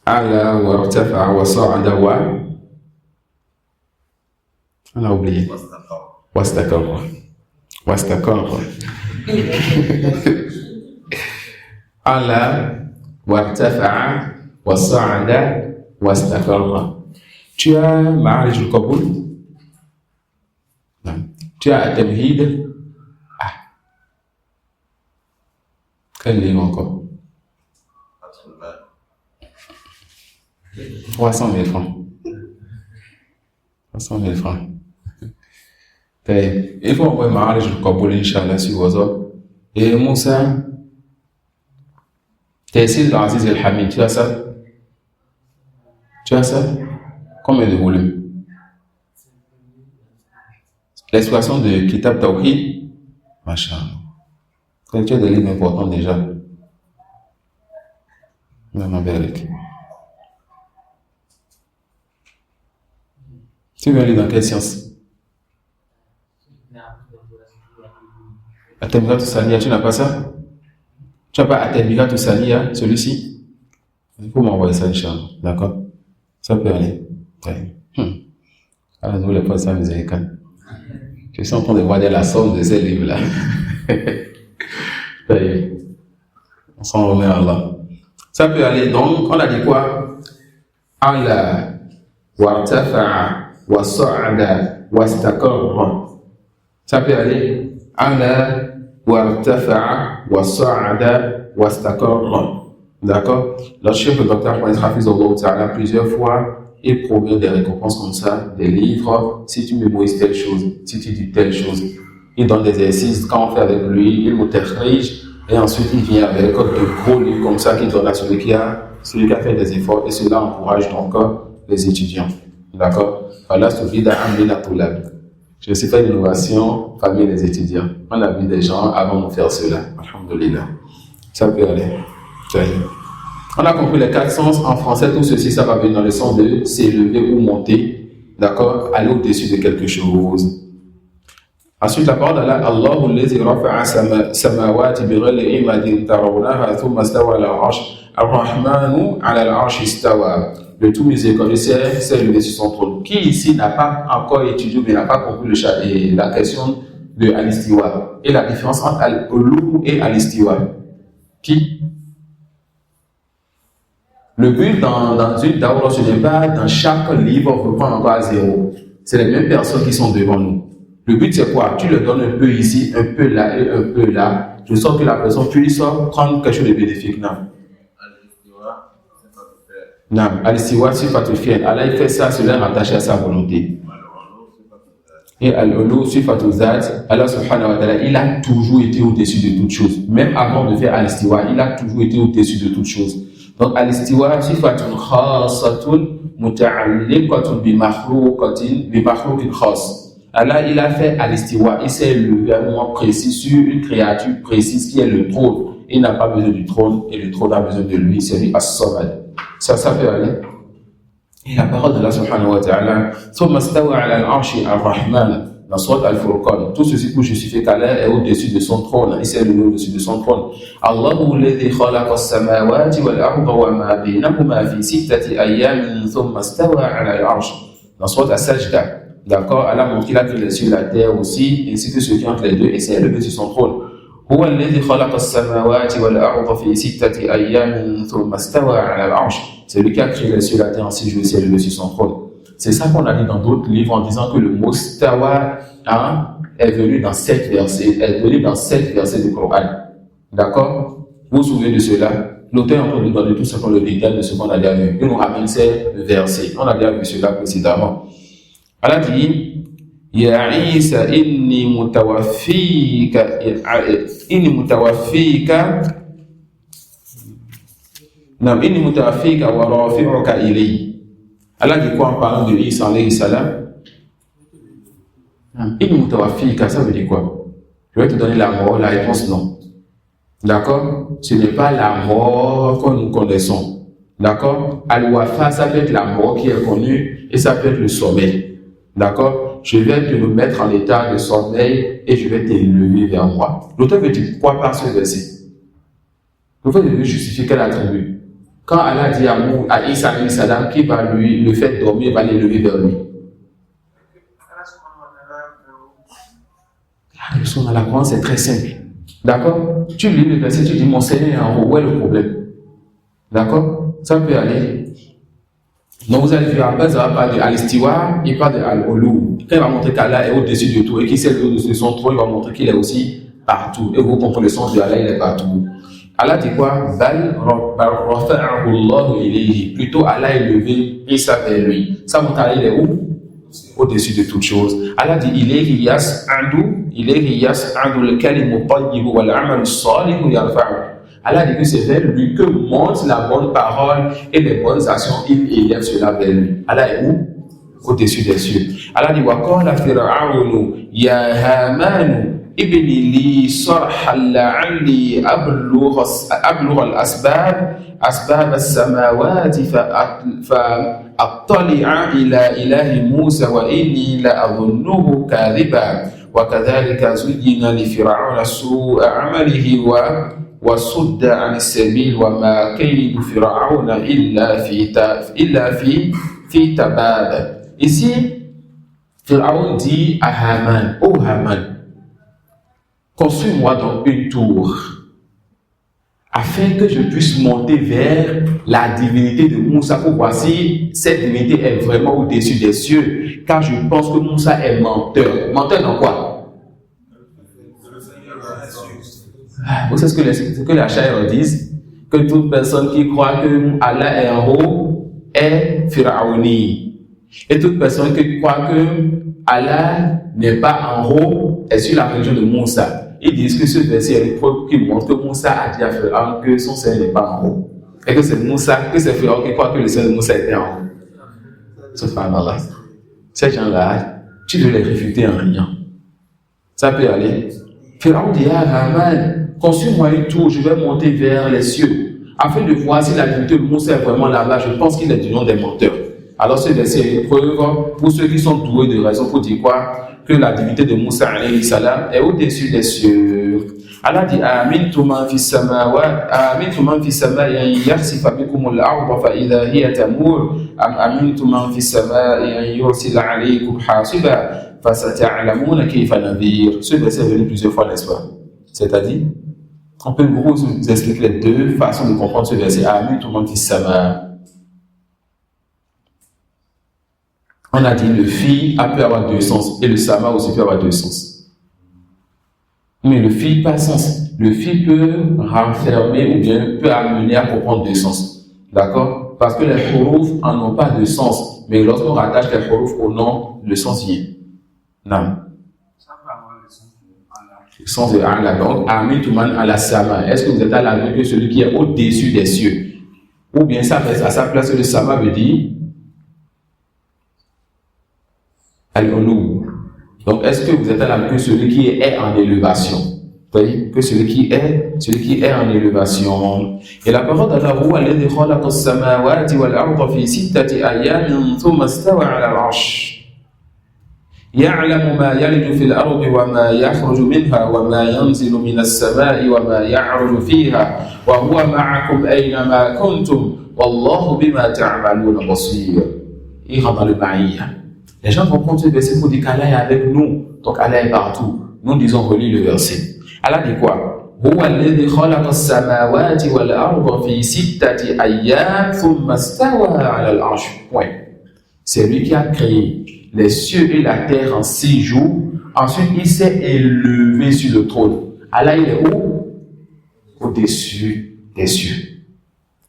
Allah wa irtafa'a wa sa'ada wa. On a oublié. Wastakar. Allah wa irtafa'a wasa'ada wastakar. Tu as Ma'arij al-Qabul? Non. Tu as At-Tamhid? Ah. Quel livre encore? 300 000 francs. 300 000 francs. Il faut envoyer Ma'arij al-Qabul, Inch'Allah, sur WhatsApp. Et Moussa, Taysir al-Aziz al-Hamid, tu as ça? Tu as ça? Combien de volumes? L'expression de Kitab Tawhid? Masha'Allah. Tu as des livres importants déjà. Maman Berek. Tu veux aller dans quelle science? At-Tamirat Saniya, tu n'as pas ça? Tu n'as pas At-Tamirat Saniya, celui-ci? Il faut m'envoyer ça, Inch'Allah. D'accord? Ça peut aller. Alors, nous, les professeurs américains. Je suis en train de voir la somme de ces livres-là. On s'en remet à Allah. Ça peut aller. Donc, on a dit quoi? Allah wa tafa'a wa sa'ada wa stakar. Ça peut aller. Allah wa tafa'a wa sa'ada wa stakar. D'accord? Le chef, le docteur Hafiz plusieurs fois, il promet des récompenses comme ça, des livres, si tu mémorises telle chose, si tu dis telle chose. Il donne des exercices, quand on fait avec lui, il nous corrige, et ensuite il vient avec de gros livres comme ça qu'il donne à celui qui a fait des efforts, et cela encourage donc les étudiants. D'accord? Voilà, je sais faire l'innovation parmi les étudiants. On a vu des gens avant de faire cela. Alhamdulillah. Ça peut aller. On a compris les 4 sens. En français, tout ceci, ça va venir dans le sens de s'élever ou monter. D'accord? Aller au-dessus de quelque chose. Ensuite, la parole d'Allah, Allahu allazi rafa'a samawati bighayri imadin tarawnaha thumma istawa 'ala al-'arsh. Ar-Rahmanu 'ala al-'arsh istawa. Le tout miséricordieux s'est levé sur son trône. Qui ici n'a pas encore étudié, mais n'a pas compris la question de al-istiwa et la différence entre al-ulu et al-istiwa? Qui? Le but dans une daoura, ce n'est pas dans chaque livre reprendre encore à zéro. C'est les mêmes personnes qui sont devant nous. Le but c'est quoi? Tu le donnes un peu ici, un peu là et un peu là, de sorte que la personne puisse prendre quelque chose de bénéfique. Non. Non, al-istiwa sifatul fi'l. Allah il fait ça, cela rattaché à sa volonté. Et al-ulu sifatul zat, Allah subhanahu wa ta'ala, il a toujours été au-dessus de toutes choses. Même avant de faire al-istiwa, il a toujours été au-dessus de toutes choses. Donc al-istiwa sifatun khassatun muta'alliqatun bi makhluqin khass. Allah il a fait al-istiwa, il s'est levé à un moment précis sur une créature précise qui est le trône. Il n'a pas besoin du trône et le trône a besoin de lui, c'est lui as-samad. Ça peut aller. Et la parole de Allah subhanahu wa ta'ala, ثم استوى على العرش الرحمن, dans Sourate Al-Furqan, tout ceci pour justifier qu'Allah est au-dessus de son trône, il s'est levé au-dessus de son trône. Allahu alladhi khalaqa as-samawati wal-arda wa ma baynahuma fi sittati ayyamin thumma istawa ala al-arsh. Dans Sourate As-Sajda, d'accord, Allah montre qu'il a créé les cieux et la terre aussi, ainsi que ceux qui entre les deux, et s'est levé sur son trône. هو الذي خلق السماوات والأرض في ستة أيام ثم استوى على العرش. C'est lui qui a créé les cieux et la terre en 6 jours et s'est levé sur son trône. C'est ça qu'on a dit dans d'autres livres en disant que le mot stawa est venu dans 7 versets du Coran. D'accord? Vous vous souvenez de cela? L'auteur est en train de nous donner tout simplement le détail de ce qu'on a déjà vu. Il nous ramène ces versets. On a déjà vu cela précédemment. Allah dit يا عيسى إني متوفيك ورافعك إلي. Allah dit quoi en parlant de Isa alayhi salam? Inni mutawafika, ça veut dire quoi? Je vais te donner la mort, la réponse non. D'accord? Ce n'est pas la mort que nous connaissons. D'accord? Al-Wafa, ça peut être la mort qui est connue et ça peut être le sommeil. D'accord? Je vais te mettre en état de sommeil et je vais t'élever vers moi. L'auteur veut dire quoi par ce verset? L'auteur veut justifier quel attribut? Quand Allah dit à Isa alayhi salam qui va lui le faire dormir, va l'élever vers lui. La leçon à la Coran, c'est très simple. D'accord? Tu lis le verset, tu dis mon Seigneur est en haut, où est le problème? D'accord? Ça peut aller. Donc vous allez voir, après ça va parler de al-istiwa, il parle de al-ulu. Quand il va montrer qu'Allah est au-dessus de tout et qu'il s'est au-dessus de son trône, il va montrer qu'il est aussi partout. Et vous comprenez le sens de Allah, il est partout. Allah dit quoi? Bal rafa'ahu Allahu ilayhi. Plutôt Allah est levé Isa vers lui. Ça montre Allah, il est où? Au-dessus de toutes choses. Allah dit ilayhi yas'adu al-kalimu tayyibu wal 'amalu salihu yarfa'uhu. Allah dit que c'est vers lui que monte la bonne parole et les bonnes actions, il élève cela vers lui. Allah est où? Au-dessus des cieux. Allah dit wa qala fir'aunu ya hamanu ibni li sarhan la'alli ablugha al-asbab as-samawati fa attali'a ila ilahi Musa wa inni la'adhunnuhu kadhiba wa kadhalika zuyyina li fir'auna su'a 'amalihi وصد عن السبيل وما كيد فرعون إلا في تباب. Ici, Pharaon dit à Haman, oh Haman, construis-moi donc une tour afin que je puisse monter vers la divinité de Moussa pour voir si cette divinité est vraiment au-dessus des cieux, car je pense que Moussa est menteur. Menteur dans quoi? Vous savez ce que les Achaïres disent? Que toute personne qui croit que Allah est en haut est Pharaoni. Et toute personne qui croit que Allah n'est pas en haut est sur la religion de Moussa. Ils disent que ce verset est une preuve qui montre que Moussa a dit à Pharaon que son Seigneur n'est pas en haut. Et que c'est Pharaon qui croit que le Seigneur de Moussa était en haut. Subhanallah. Ces gens-là, tu dois les réfuter en rien. Ça peut aller. Pharaon dit à Haman, construis-moi une tour, je vais monter vers les cieux, afin de voir si la divinité de Moussa est vraiment là-bas. Je pense qu'il est du nom des menteurs. Alors ce verset est une preuve pour ceux qui sont doués de raison pour dire quoi? Que la divinité de Moussa alayhi salam est au-dessus des cieux. Allah dit Amintu man fi samai an yakhsifa bikum al-ardha fa idha hiya tamur am amintu man fi samai an yursila alaykum hasiba fa sata'lamuna kayfa nadhir. Ce verset est venu plusieurs fois, n'est-ce pas? C'est-à-dire, on peut vous expliquer les deux façons de comprendre ce verset. Amintu man fi samai. On a dit le fi peut avoir deux sens et le sama aussi peut avoir deux sens. Mais le fi pas sens. Le fi peut renfermer ou bien peut amener à comprendre deux sens. D'accord? Parce que les huruf n'en ont pas de sens. Mais lorsqu'on rattache les huruf au nom, le sens vient. Non. Ça peut avoir le sens de Allah. Le sens de Allah. Donc, Amituman ala sama. Est-ce que vous êtes à la vue que celui qui est au-dessus des cieux? Ou bien ça reste à sa place, le sama veut dire Al-Ulu. Donc, est-ce que vous êtes à la vue que celui qui est en élévation? Vous voyez, que celui qui est en élévation. Et la parole d'Allah, huwa alladhi khalaqa as-samawati wal arda fi sittati ayamin thumma istawa 'ala al-'arsh. يعلم ما يلج في الأرض وما يخرج منها وما ينزل من السماء وما يعرج فيها وهو معكم أينما كنتم والله بما تعملون بصير. Il rentre dans le maïa. Les gens vont prendre ce verset pour dire qu'Allah est avec nous. Donc Allah est partout. Nous disons relis le verset. Allah dit quoi? هو الذي خلق السماوات والأرض في ستة أيام ثم استوى على العرش. Point. C'est lui qui a créé les cieux et la terre en 6 jours. Ensuite, il s'est élevé sur le trône. Allah, il est où? Au-dessus des cieux.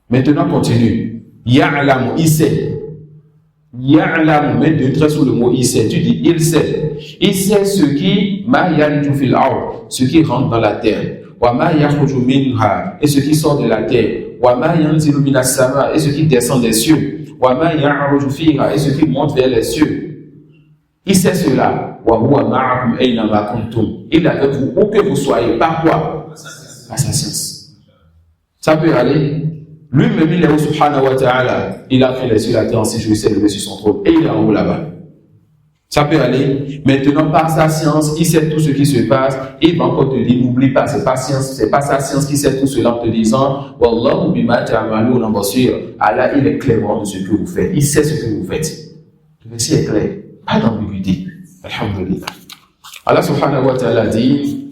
Maintenant, continue. Ya'lamu, il sait. Ya'lamu, mets deux traits sous le mot il sait. Tu dis il sait. Il sait ce qui ma yaliju fil ard, ce qui rentre dans la terre. Wa ma yakhruju minha, et ce qui sort de la terre. Wa ma yanzilu minas sama, et ce qui descend des cieux. Wa ma ya'ruju fiha, et ce qui monte vers les cieux. Il sait cela. Wa huwa ma'akum aynama kuntum. Il est avec vous où que vous soyez. Par quoi? Par sa science. Ça peut aller. Lui-même, il est où, subhanahu wa ta'ala. Il a créé les cieux et la terre en 6 jours, il s'est levé sur son trône. Et il est en haut là-bas. Ça peut aller. Maintenant, par sa science, il sait tout ce qui se passe. Et il va encore te dire, n'oublie pas, c'est pas sa science qui sait tout cela en te disant, Wallahu bima ta'maluna basir. Allah, il est clairement de ce que vous faites. Il sait ce que vous faites. Le verset est clair. Pas d'ambiguïté. Alhamdulillah. Allah subhanahu wa ta'ala dit,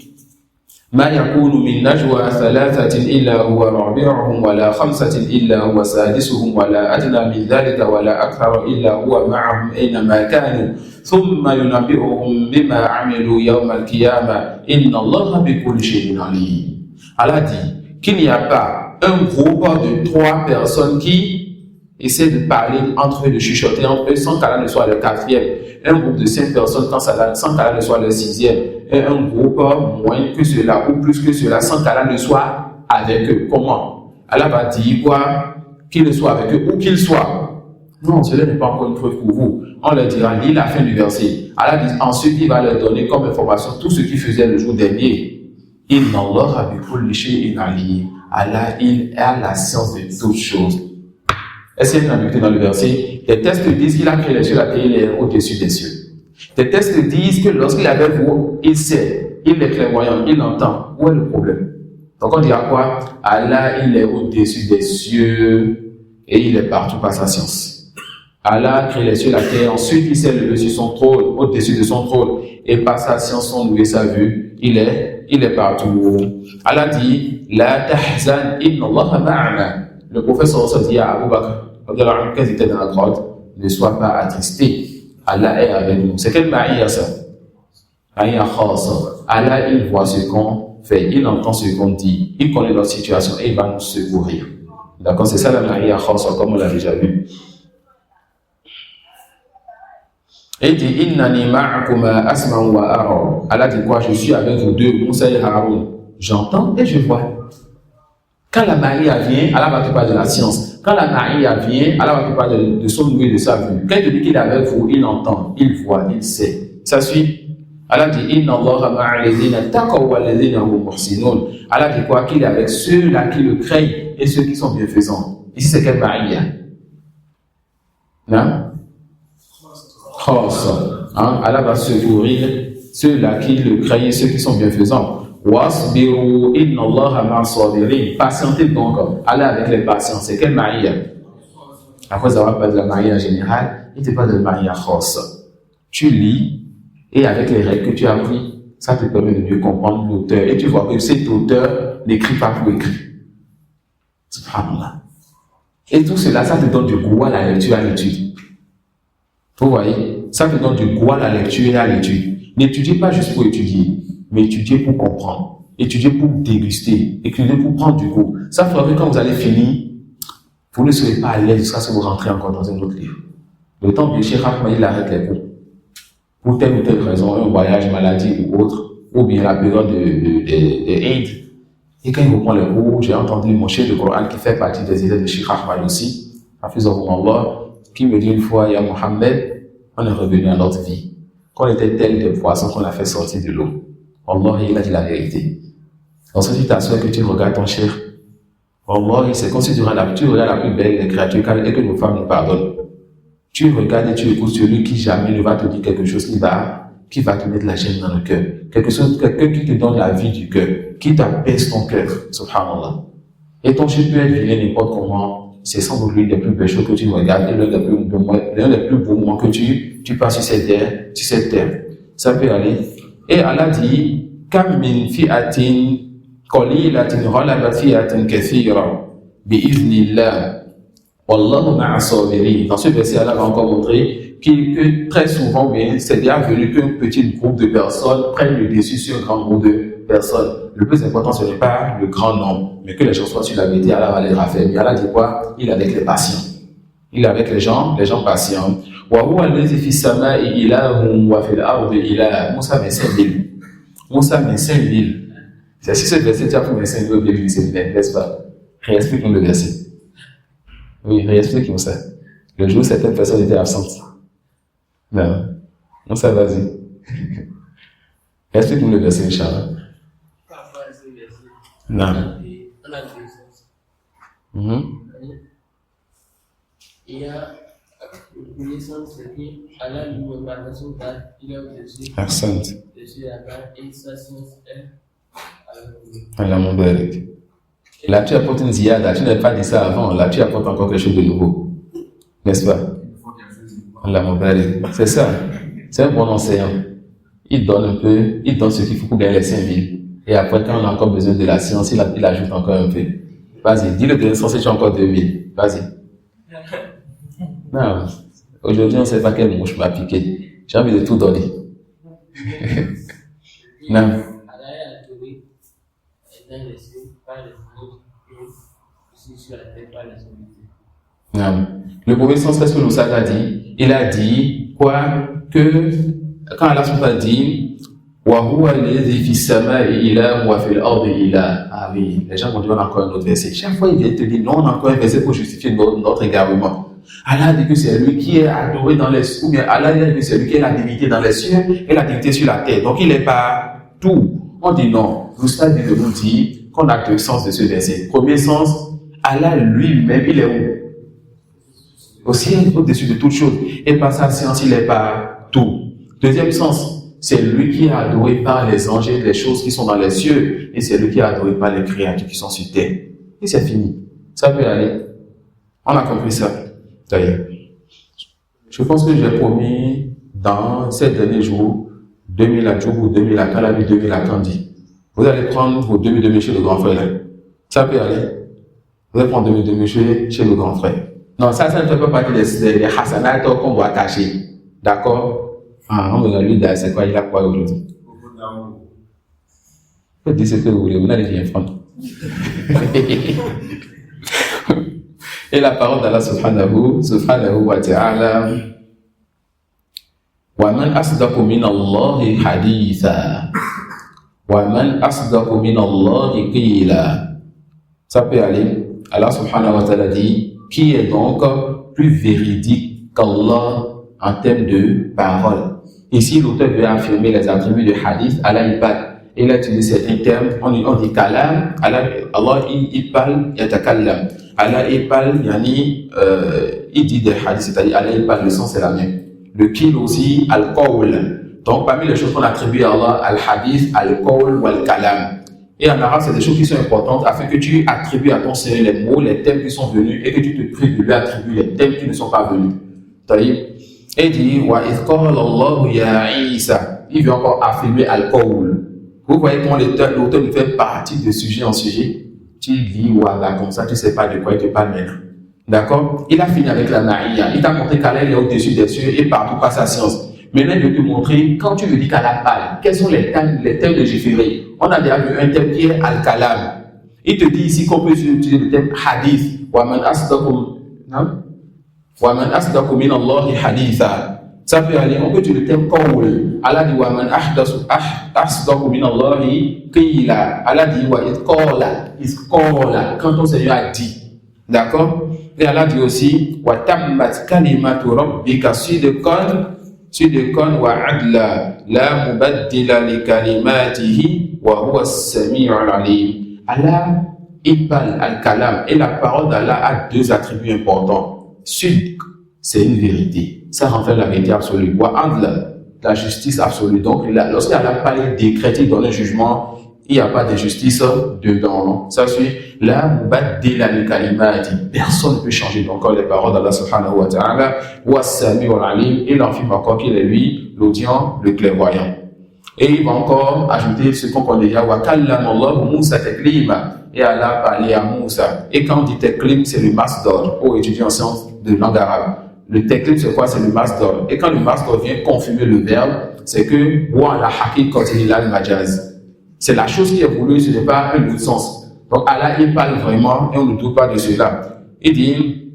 ما يكون من نجوى ثلاثة إلا هو رابعهم ولا خمسة إلا هو سادسهم ولا أدنى من ذلك ولا أكثر إلا هو معهم أينما كانوا ثم ينبئهم بما عملوا يوم القيامة إن الله بكل شيء عليم. Allah dit qu'il n'y a pas un groupe de 3 personnes qui essaient de parler entre eux, de chuchoter entre eux sans qu'Allah ne soit le 4e. Un groupe de 5 personnes sans qu'Allah ne soit le 6e. Et un groupe moins que cela ou plus que cela sans qu'Allah ne soit avec eux. Comment? Allah va dire quoi? Qu'il ne soit avec eux ou qu'il soit. Non, cela n'est pas encore une preuve pour vous. On leur dira, lis la fin du verset. Allah dit, ensuite il va leur donner comme information tout ce qu'ils faisaient le jour dernier. Inna Allah bi kulli shay'in alim. Allah, il a la science de toutes choses. Est-ce qu'il y a une ambiguïté dans le verset? Les textes disent qu'il a créé les cieux et la terre, il est au-dessus des cieux. Les textes disent que lorsqu'il est avec vous, il sait, il est clairvoyant, il entend. Où est le problème? Donc on dira quoi? Allah, il est au-dessus des cieux et il est partout par sa science. Allah a créé les cieux et la terre, ensuite il s'est levé sur son trône, au-dessus de son trône, et par sa science, son ouïe, sa vue, il est partout. Allah dit, La tahzan inna Allah ma'ana. Le prophète sallallahu dit à Abu Bakr, quand il était dans la grotte, ne sois pas attristé. Allah est avec nous. C'est quel maïa ça? Maïa khassa. Allah, il voit ce qu'on fait, il entend ce qu'on dit, il connaît notre situation et il va nous secourir. D'accord? C'est ça la maïa khassa, comme on l'a déjà vu. Et il dit, Innani ma'akuma asma'u wa ara. Allah dit quoi? Je suis avec vous deux, Moussa et Haroun. J'entends et je vois. Quand la Maïa vient, Allah va te parler de la science. Quand la Maïa vient, Allah va te parler de son ouïe, de sa vue. Quand il te dit qu'il est avec vous, il entend, il voit, il sait. Ça suit. Allah dit, Inna Allah ma'a alladhina taqaw wa alladhina hum muhsinun. Allah dit quoi? Qu'il est avec ceux-là qui le craignent et ceux qui sont bienfaisants. Ici, c'est quelle Maïa? Non? Hein? Allah va secourir ceux-là qui le craignent et ceux qui sont bienfaisants. Wasbiru inna Allah ma'as sabirin. Patientez donc. Allah avec les patients. C'est quelle maïa? Après avoir parlé de la maïa générale, il te parle de la maïa khassa. Tu lis et avec les règles que tu as appris, ça te permet de mieux comprendre l'auteur. Et tu vois que cet auteur n'écrit pas pour écrire. Subhanallah. Et tout cela, ça te donne du goût à la lecture, à l'étude. Vous voyez, ça te donne du goût à la lecture et à l'étude. N'étudiez pas juste pour étudier, mais étudiez pour comprendre, étudiez pour déguster, étudiez pour prendre du goût. Ça fera que quand vous allez finir, vous ne serez pas à l'aise jusqu'à ce que vous rentrez encore dans un autre livre. Le temps que Cheikh Ahmed il arrête les cours, pour telle ou telle raison, un voyage, maladie ou autre, ou bien la période de Eid. Et quand il reprend les cours, j'ai entendu mon chef de Coran qui fait partie des élèves de Cheikh Ahmed aussi, Allah, qui me dit une fois, Ya Mohammed, on est revenu à notre vie. Quand on était tel des poissons qu'on a fait sortir de l'eau. Allah, il a dit la vérité. Lorsque tu t'assois que tu regardes ton cher, Allah, c'est comme si tu regardes la plus belle des créatures et que nos femmes nous pardonnent. Tu regardes et tu écoutes celui qui jamais ne va te dire quelque chose qui va te mettre la gêne dans le cœur. Quelqu'un qui te donne la vie du cœur, qui t'apaise ton cœur, subhanallah. Et ton cher peut être vilain n'importe comment. C'est sans doute l'une des plus belles choses que tu regardes et l'un des plus beaux moments que tu passes sur cette terre. Ça peut aller. Et Allah dit, Kam min fi'atin qalilatin ghalabat fi'atin kathira bi'iznillah wallahu ma'a sabirin. Dans ce verset, Allah va encore montrer que très souvent, bien, c'est déjà venu qu'un petit groupe de personnes prennent le dessus sur un grand groupe de personnes. Le plus important, ce n'est pas le grand nombre, mais que les gens soient sur la vérité. Allah va les raffaire. Mais Allah dit quoi? Il est avec les patients. Il est avec les gens patients. Wa huwa allazi fi samai ilahun wa fil ardi ilah. Moussa met 5000. Moussa met 5000. C'est si ce verset tu as pour mes 5000 au début du séminaire, n'est-ce pas? Réexplique-nous le verset. Oui, réexplique-nous ça. Le jour où certaines personnes étaient absentes. Non. Moussa, vas-y. Explique-nous le verset, Inch'Allah. Non. Il y a une connaissance qui Allah lui met dans son cadre, il est au-dessus. Accent. Dessus la barre et sa science est Allah mon barak. Là, tu apportes une ziyada, tu n'avais pas dit ça avant, là, tu apportes encore quelque chose de nouveau. N'est-ce pas? Allah mon barak. C'est ça. C'est un bon enseignant. Il donne ce qu'il faut pour gagner les 5000. Et après, quand on a encore besoin de la science, il ajoute encore un peu. Vas-y, dis le connaissance, tu as encore 2000. Vas-y. Non, aujourd'hui, on ne sait pas quelle mouche m'a piqué. J'ai envie de tout donner. Non. Non. Le premier sens, qu'est-ce que l'Oustaz a dit? Il a dit quoi? Que quand Allah a dit وَهُوَ الَّذِي فِي السَّمَاءِ إِلَهٌ وَفِي الْأَرْضِ إِلَهٌ. Ah oui, les gens vont dire on a encore un autre verset. Chaque fois, ils viennent te dire non, on a encore un verset pour justifier notre égarement. Allah dit que c'est lui qui est adoré dans les cieux, ou bien Allah dit que c'est lui qui est la divinité dans les cieux et la divinité sur la terre. Donc il est partout. On dit non. L'Oustaz vient de nous dire qu'on a deux sens de ce verset. Premier sens, Allah lui-même, il est où? Aussi au-dessus de toute chose. Et par sa science, il est partout. Deuxième sens, c'est lui qui est adoré par les anges et les choses qui sont dans les cieux. Et c'est lui qui est adoré par les créatures qui sont sur terre. Et c'est fini. Ça peut aller. On a compris ça. D'ailleurs, je pense que j'ai promis dans ces derniers jours, 2000 à jour ou 2000 à quand la vie 2000 à quand dit. Vous allez prendre vos demi chez le grand frère. Là. Ça peut aller. Vous allez prendre demi chez le grand frère. Non, ça ne fait pas partie des hasanats qu'on doit cacher. D'accord? Ah, on me lui dire c'est quoi, il a quoi aujourd'hui? Vous dites ce que vous voulez, vous n'allez rien prendre. Et la parole d'Allah subhanahu wa ta'ala وَمَنْ أَصْدَقُ مِنَ اللَّهِ حَدِيثًا وَمَنْ أَصْدَقُ مِنَ اللَّهِ قِيلًا. Ça peut aller. Allah subhanahu wa ta'ala dit qui est donc plus véridique qu'Allah en termes de parole. Ici, l'auteur veut affirmer les attributs de hadith. Allah il parle. Il a utilisé certains termes. On dit kalam. Allah il parle. Yatakallam. Allah il parle. Il dit des hadiths. C'est-à-dire Allah il parle. Le sens c'est la même. Le qil aussi al-qawl. Donc parmi les choses qu'on attribue à Allah, al-hadith, al-qawl ou al-kalam. Et en arabe, c'est des choses qui sont importantes afin que tu attribues à ton Seigneur les mots, les thèmes qui sont venus et que tu te prives de lui attribuer les thèmes qui ne sont pas venus. C'est-à-dire, et dit wa idh qala Allahu ya Isa. Il veut encore affirmer al-qawl. Vous voyez comment l'auteur nous fait partie de sujet en sujet. Tu lis voilà comme ça, tu sais pas de quoi il te parle maintenant. D'accord? Il a fini avec la Maïa. Il t'a montré qu'Allah est au-dessus des cieux et partout par sa science. Maintenant, je vais te montrer, quand tu me dis qu'Allah parle, quels sont les thèmes de Jéphiré. On a déjà vu un thème qui est Al-Kalam. Il te dit ici qu'on peut utiliser le thème Hadith. وَمَنْ أَصْدَقُ مِنَ اللَّهِ حَدِيثًا. Ça peut aller, on peut utiliser le thème Qawl. Allah dit وَمَنْ أَصْدَقُ مِنَ اللَّهِ قِيلًا. Allah dit وَإِذْ قَالَ. Quand ton Seigneur a dit. D'accord? Et Allah dit aussi وَتَمَّتْ كَلِمَةُ رَبِّكَ صِدْقًا وَعَدْلًا لَا مُبَدِّلَ لِكَلِمَاتِهِ وَهُوَ السَّمِيعُ الْعَلِيمُ. Allah, il parle al-kalam, et la parole d'Allah a deux attributs importants. Sidq, c'est une vérité, ça reflète la vérité absolue. Wa adl, la justice absolue. Donc lorsqu'Allah parle, décrète, il donne un jugement, il n'y a pas d'injustice dedans. Non? Ça suit. La mubaddila li kalimati. Personne ne peut changer encore les paroles d'Allah subhanahu wa ta'ala. Wa sami'ul alim. Il affirme encore qu'il est lui, l'audient, le clairvoyant. Et il va encore ajouter ce qu'on connaît déjà. Wa kallama Allahu Musa taklima. Et Allah parlait à Moussa. Et quand on dit taklim, c'est le masdar. Pour étudier en sciences de langue arabe. Le taklim, c'est quoi? C'est le masdar. Et quand le masdar vient confirmer le verbe, c'est que wa la haqiqati lil majaz. C'est la chose qui est voulue, ce n'est pas un autre sens. Donc Allah, il parle vraiment et on ne doute pas de cela. Il dit,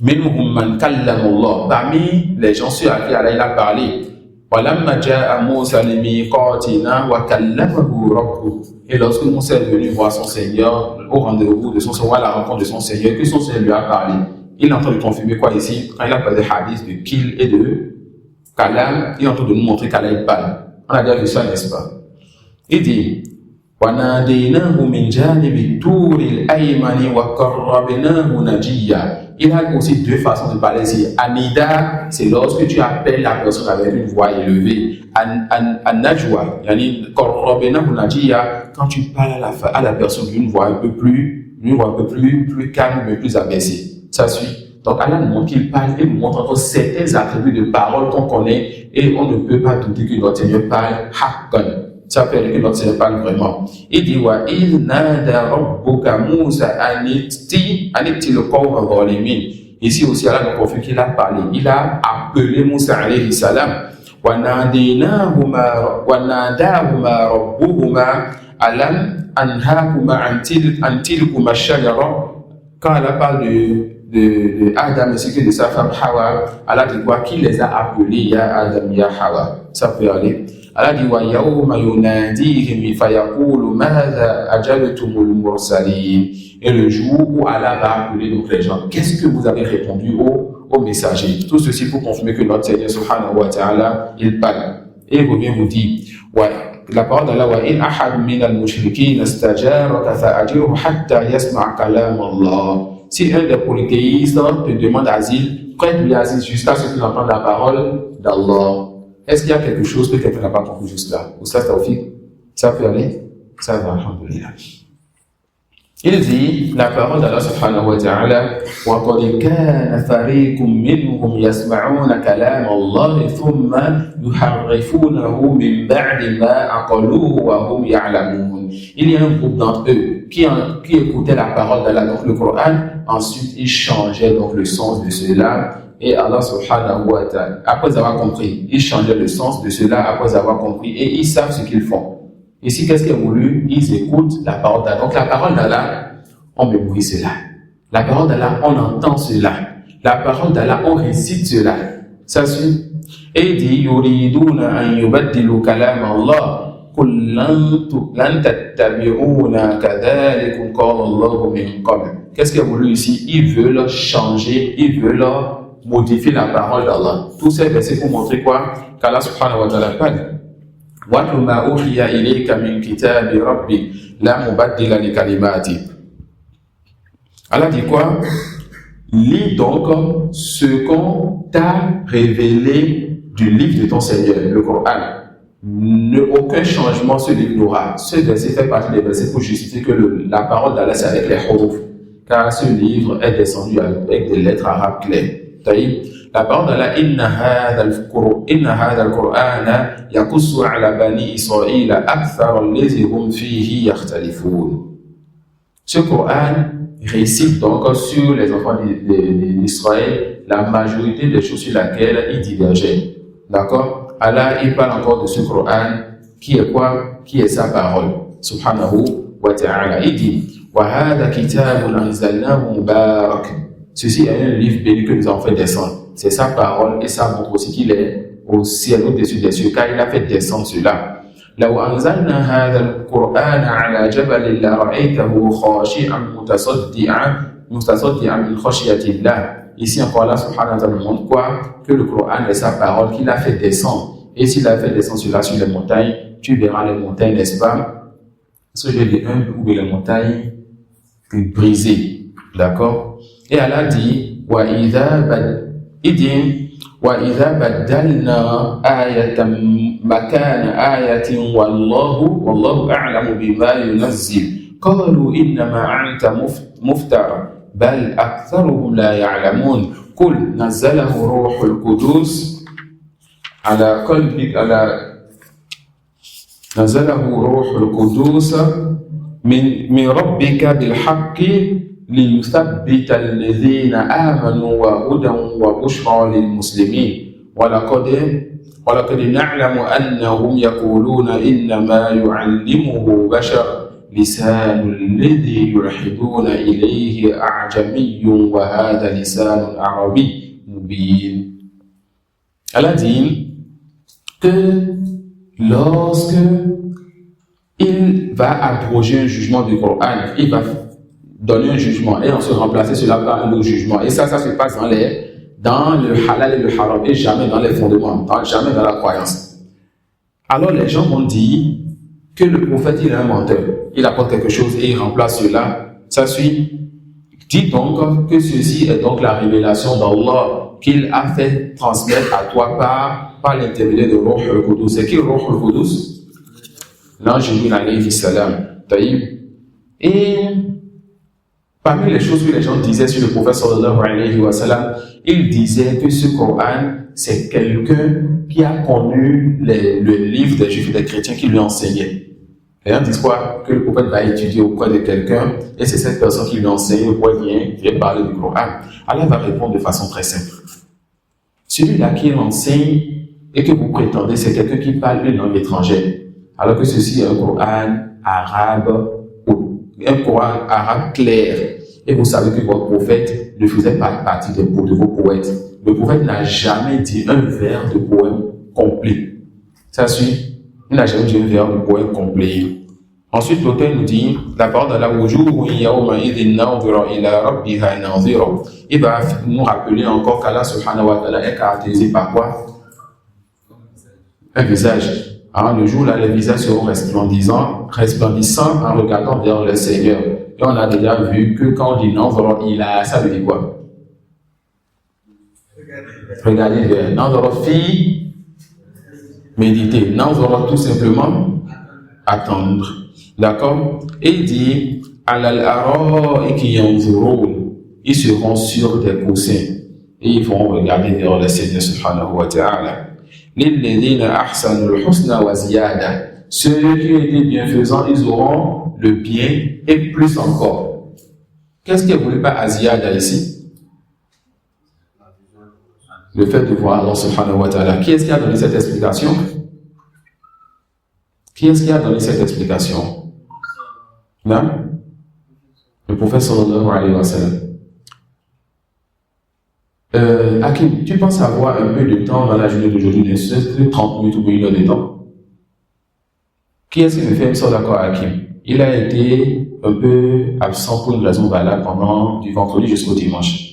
minhum man kallama Allah. Parmi les gens sur qui Allah il a parlé. وَلَمَّا جَاءَ مُوسَى لِمِيقَاتِنَا وَكَلَّمَهُ رَبُّهُ. Et lorsque Moussa est venu voir son Seigneur, au rendez-vous de son Seigneur, à la rencontre de son Seigneur, que son Seigneur lui a parlé. Il est en train de confirmer quoi ici? Quand il a parlé des hadiths de Kil et de Kalam, il est en train de nous montrer qu'Allah il parle. On a déjà vu ça, n'est-ce pas? Il dit وَنَادَيْنَاهُ مِنْ جَانِبِ الطُّورِ الْأَيْمَنِ وَقَرَّبْنَاهُ نَجِيًّا. Il a aussi deux façons de parler ici. Anida, c'est lorsque tu appelles la personne avec une voix élevée. An-najwa, yani qarrabnahu najiya, quand tu parles à la personne d'une voix un peu plus calme, mais plus abaissée. Ça suit. Donc Allah nous montre qu'il parle et nous montre encore certains attributs de parole qu'on connaît et on ne peut pas douter que notre Seigneur parle haqqan. Ça veut dire que notre Seigneur parle vraiment. Il dit wa il nada rabbuka Musa anitti le qawma zalimin. Ici aussi Allah nous confirme qu'il a parlé. Il a appelé Musa alayhi salam. Wa nadahuma rabbuhuma alam anhakuma an tilkuma shajara. Quand Allah parle de Adam ainsi que de sa femme Hawa, Allah dit quoi? Qui les a appelés ya Adam ya Hawa. Ça peut aller. Allah dit wa yawma yunadihim fayaqulu madha ajabtumul mursalin. Et le jour où Allah va appeler donc les gens, qu'est-ce que vous avez répondu aux messagers? Tout ceci pour confirmer que notre Seigneur subhanahu wa ta'ala il parle. Et il revient vous dire la parole d'Allah wa in ahad min al-mushrikin istajaraka fa'ajirhu hatta yasma' kalam Allah. Si un des polythéistes te demande asile, prête-lui asile jusqu'à ce qu'il entende la parole d'Allah. Est-ce qu'il y a quelque chose que quelqu'un n'a pas compris juste là? Ou ça, Tawfiq? Ça peut aller? Ça va, alhamdulillah. Il dit, la parole d'Allah subhanahu wa ta'ala, وَقَدْ كَانَ فَرِيقٌ مِّنْهُمْ يَسْمَعُونَ كَلَامَ اللَّهِ ثُمَّ يُحَرِّفُونَهُ مِنْ بَعْدِ مَا عَقَلُوهُ وَهُمْ يَعْلَمُونَ. Il y a un groupe d'entre eux qui écoutait la parole d'Allah, donc le Coran, ensuite ils changeaient donc le sens de cela. Et Allah subhanahu wa ta'ala, après avoir compris, ils changeaient le sens de cela après avoir compris et ils savent ce qu'ils font. Ici, qu'est-ce qui est voulu? Ils écoutent la parole d'Allah. Donc la parole d'Allah, on mémorise cela. La parole d'Allah, on entend cela. La parole d'Allah, on récite cela. Ça suit. Et il dit, yuriduna an yubaddilu kalam Allah. قُلْ لَنْ تَتَّبِعُونَا كَذَلِكُمْ قَالَ اللَّهُ مِنْ قَبْلُ. Qu'est-ce qu'il y a voulu ici? Ils veulent changer, ils veulent modifier la parole d'Allah. Tous ces versets pour montrer quoi? Qu'Allah subhanahu wa ta'ala parle. وَاتْلُ مَا أُوحِيَ إِلَيْكَ مِنْ كِتَابِ رَبِّكَ لَا مُبَدِّلَ لِكَلِمَاتِهِ. Allah dit quoi? Lis donc ce qu'on t'a révélé du livre de ton Seigneur, le Coran. Aucun changement ce livre n'aura. Ce verset fait partie des versets pour justifier que la parole d'Allah c'est avec les huruf, car ce livre est descendu avec des lettres arabes claires. La parole d'Allah, inna hadha al-Qur'ana yaqussu ala bani Israël akthar allazi hum fihi yakhtalifun. Ce Coran récite donc sur les enfants d'Israël la majorité des choses sur lesquelles ils divergeaient. D'accord? Allah, il parle encore de ce Coran qui est quoi? Qui est sa parole. Subhanahu wa ta'ala. Il dit wa hadha kitabun anzalnahu mubarak. Ceci est un livre béni que nous avons fait descendre. C'est sa parole et ça montre aussi qu'il est au ciel au-dessus des cieux car il a fait descendre cela. لو أنزلنا هذا القرآن على جبل لرأيته خاشعا متصدعا من خشية الله. Ici encore là, subhanahu wa ta'ala montre quoi? Que le Coran est sa parole qu'il a fait descendre. Et s'il a fait descendre cela sur les montagnes, tu verras les montagnes, n'est-ce pas? Ce jeu des humbles ou les montagnes brisées. D'accord? Et Allah dit, وَإِذَا بَدَّلْنَا آيَةً مَكَانَ آيَةٍ وَاللَّهُ أَعْلَمُ بِمَا يُنَزِّلُ قَالُوا إِنَّمَا أَنْتَ مُفْتَرٍ بَلْ أَكْثَرُهُمْ لَا يَعْلَمُونَ قُلْ نَزَّلَهُ رُوحُ الْقُدُسِ على قلبك نزله روح القدس من ربك بالحق ليثبت الذين آمنوا وهدى وبشرى للمسلمين ولقد نعلم أنهم يقولون إنما يعلمه بشر لسان الذي يلحدون إليه أعجمي وهذا لسان عربي مبين. Allah dit que lorsque il va abroger un jugement du Coran, il va donner un jugement et on se remplacer cela par un autre jugement. Et ça se passe dans le halal et le haram et jamais dans les fondements, jamais dans la croyance. Alors les gens vont dire que le prophète il est un menteur, il apporte quelque chose et il remplace cela. Ça suit. Dis donc que ceci est donc la révélation d'Allah qu'il a fait transmettre à toi par l'intermédiaire de Ruh al-Qudus. C'est qui Ruh al-Qudus? L'ange Jibril alayhi salam. Et parmi les choses que les gens disaient sur le prophète sallallahu alayhi wa sallam, ils disaient que ce Coran, c'est quelqu'un qui a connu le livre des juifs et des chrétiens qui lui enseignaient. Les gens disent quoi? Que le prophète va étudier auprès de quelqu'un et c'est cette personne qui lui enseigne auprès vient parler du Coran. Allah va répondre de façon très simple. Celui-là qui enseigne et que vous prétendez, c'est quelqu'un qui parle une langue étrangère, alors que ceci est un Coran arabe, clair. Et vous savez que votre prophète ne faisait pas partie de vos poètes. Le prophète n'a jamais dit un vers de poème complet. Ça suit. Il n'a jamais dit un vers de poème complet. Ensuite, l'auteur nous dit, la parole d'Allah, il va nous rappeler encore qu'Allah subhanahu wa ta'ala est caractérisé par quoi? Un visage. Le jour là, les visages seront resplendissants en regardant vers le Seigneur. Et on a déjà vu que quand on dit Nazara, ça veut dire quoi? Regardez vers Nazara, fille, méditer. Nazara, tout simplement, attendre. D'accord? Et il dit, ils seront sur des coussins et ils vont regarder vers le Seigneur subhanahu wa ta'ala. Ceux qui ont été bienfaisants, ils auront le bien et plus encore. Qu'est-ce qu'il voulait pas Aziyada ici? Le fait de voir Allah subhanahu wa ta'ala. Qui est-ce qui a donné cette explication? Qui est-ce qui a donné cette explication? Non? Le prophète sallallahu alayhi wa sallam. Hakim, tu penses avoir un peu de temps dans la journée d'aujourd'hui, de 30 minutes ou 1 heure de temps? Qui est-ce qui me fait une sorte d'accord à Hakim? Il a été un peu absent pour une raison valable pendant du vendredi jusqu'au dimanche.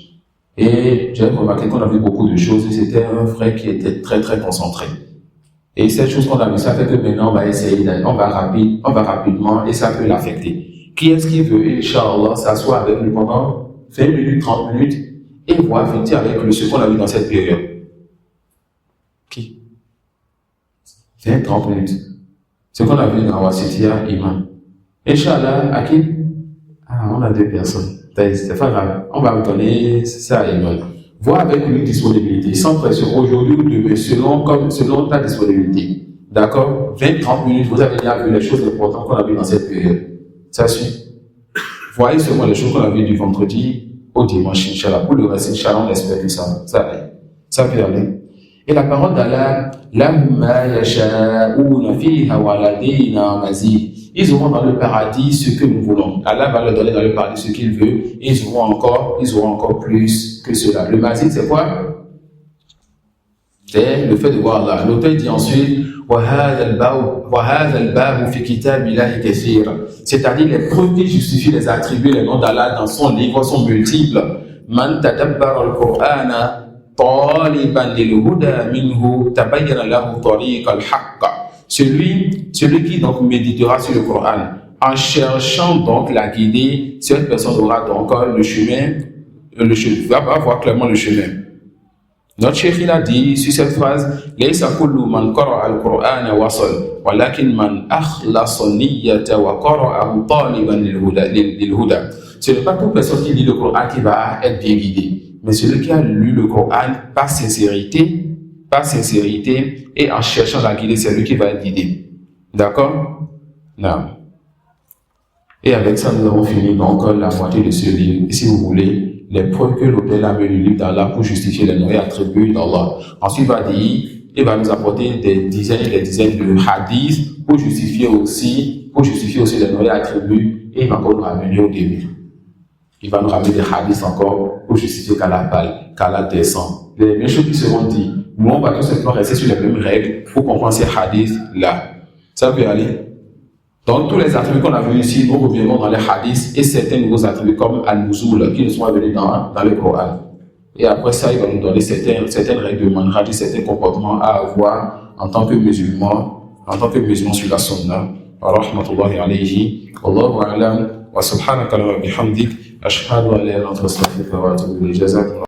Et j'ai remarqué qu'on a vu beaucoup de choses et c'était un frère qui était très très concentré. Et cette chose qu'on a vu, ça fait que maintenant on va essayer, on va rapidement et ça peut l'affecter. Qui est-ce qui veut, Inch'Allah, s'asseoir avec lui pendant 20 minutes, 30 minutes et voir affecter avec lui ce qu'on a vu dans cette période? Qui? 20, 30 minutes. Ce qu'on a vu dans Wassitia, Imam. Inch'Allah, à qui? On a 2 personnes. C'est pas grave. On va vous donner ça à Imam. Vois avec lui disponibilité, sans pression, aujourd'hui ou demain, selon ta disponibilité. D'accord? 20, 30 minutes, vous avez déjà vu les choses importantes qu'on a vues dans cette période. Ça suit. voyez seulement les choses qu'on a vues du vendredi au dimanche, Inch'Allah. Pour le reste, Inch'Allah, on espère que ça peut aller. Et la parole d'Allah, lahum ma yasha'una fiha wa ladayna mazid. Ils auront dans le paradis ce que nous voulons. Allah va leur donner dans le paradis ce qu'il veut. Et ils auront encore plus que cela. Le mazid, c'est quoi? C'est le fait de voir Allah. L'auteur dit ensuite, c'est-à-dire les preuves qui justifient les attributs, les noms d'Allah dans son livre sont multiples. Man tadabbara al-Qur'ana taliban lil-huda minhu tabayyana lahu tariq al-haqq. Celui qui donc méditera sur le Coran en cherchant donc la guidée, cette personne aura donc le chemin, va voir clairement le chemin. Notre cheikh il a dit sur cette phrase, laysa kullu man qara'a al-Qur'ana wasal, walakin man akhlasa niyyata wa qara'ahu taliban lil-huda. Ce n'est pas toute personne qui lit le Coran qui va être bien guidée, mais celui qui a lu le Coran par sincérité et en cherchant la guidée, c'est lui qui va être guidé. D'accord? Non. Et avec ça, nous avons fini donc la moitié de ce livre. Et si vous voulez, les preuves que l'auteur a mis le livre d'Allah pour justifier les noms et attributs d'Allah. Ensuite, il va nous apporter des dizaines et des dizaines de hadiths pour justifier aussi les noms et attributs. Et il va encore nous ramener au début. Il va nous ramener des hadiths encore pour justifier qu'Allah descend. Les mêmes choses qui seront dites. Nous, on va tout simplement rester sur les mêmes règles pour comprendre ces hadiths-là. Ça peut aller. Donc, tous les attributs qu'on a vus ici, nous reviendrons dans les hadiths et certains nouveaux attributs comme Al-Nuzul qui nous sont venus dans le Coran. Et après ça, il va nous donner certaines règles de manhaj, certains comportements à avoir en tant que musulman sur la sunna. Rahmatullahi alayhi. Wallahu a'lam. Wa subhanaka wa bihamdik. Ashhadu an la ilaha illa anta astaghfiruka wa atubu ilayk.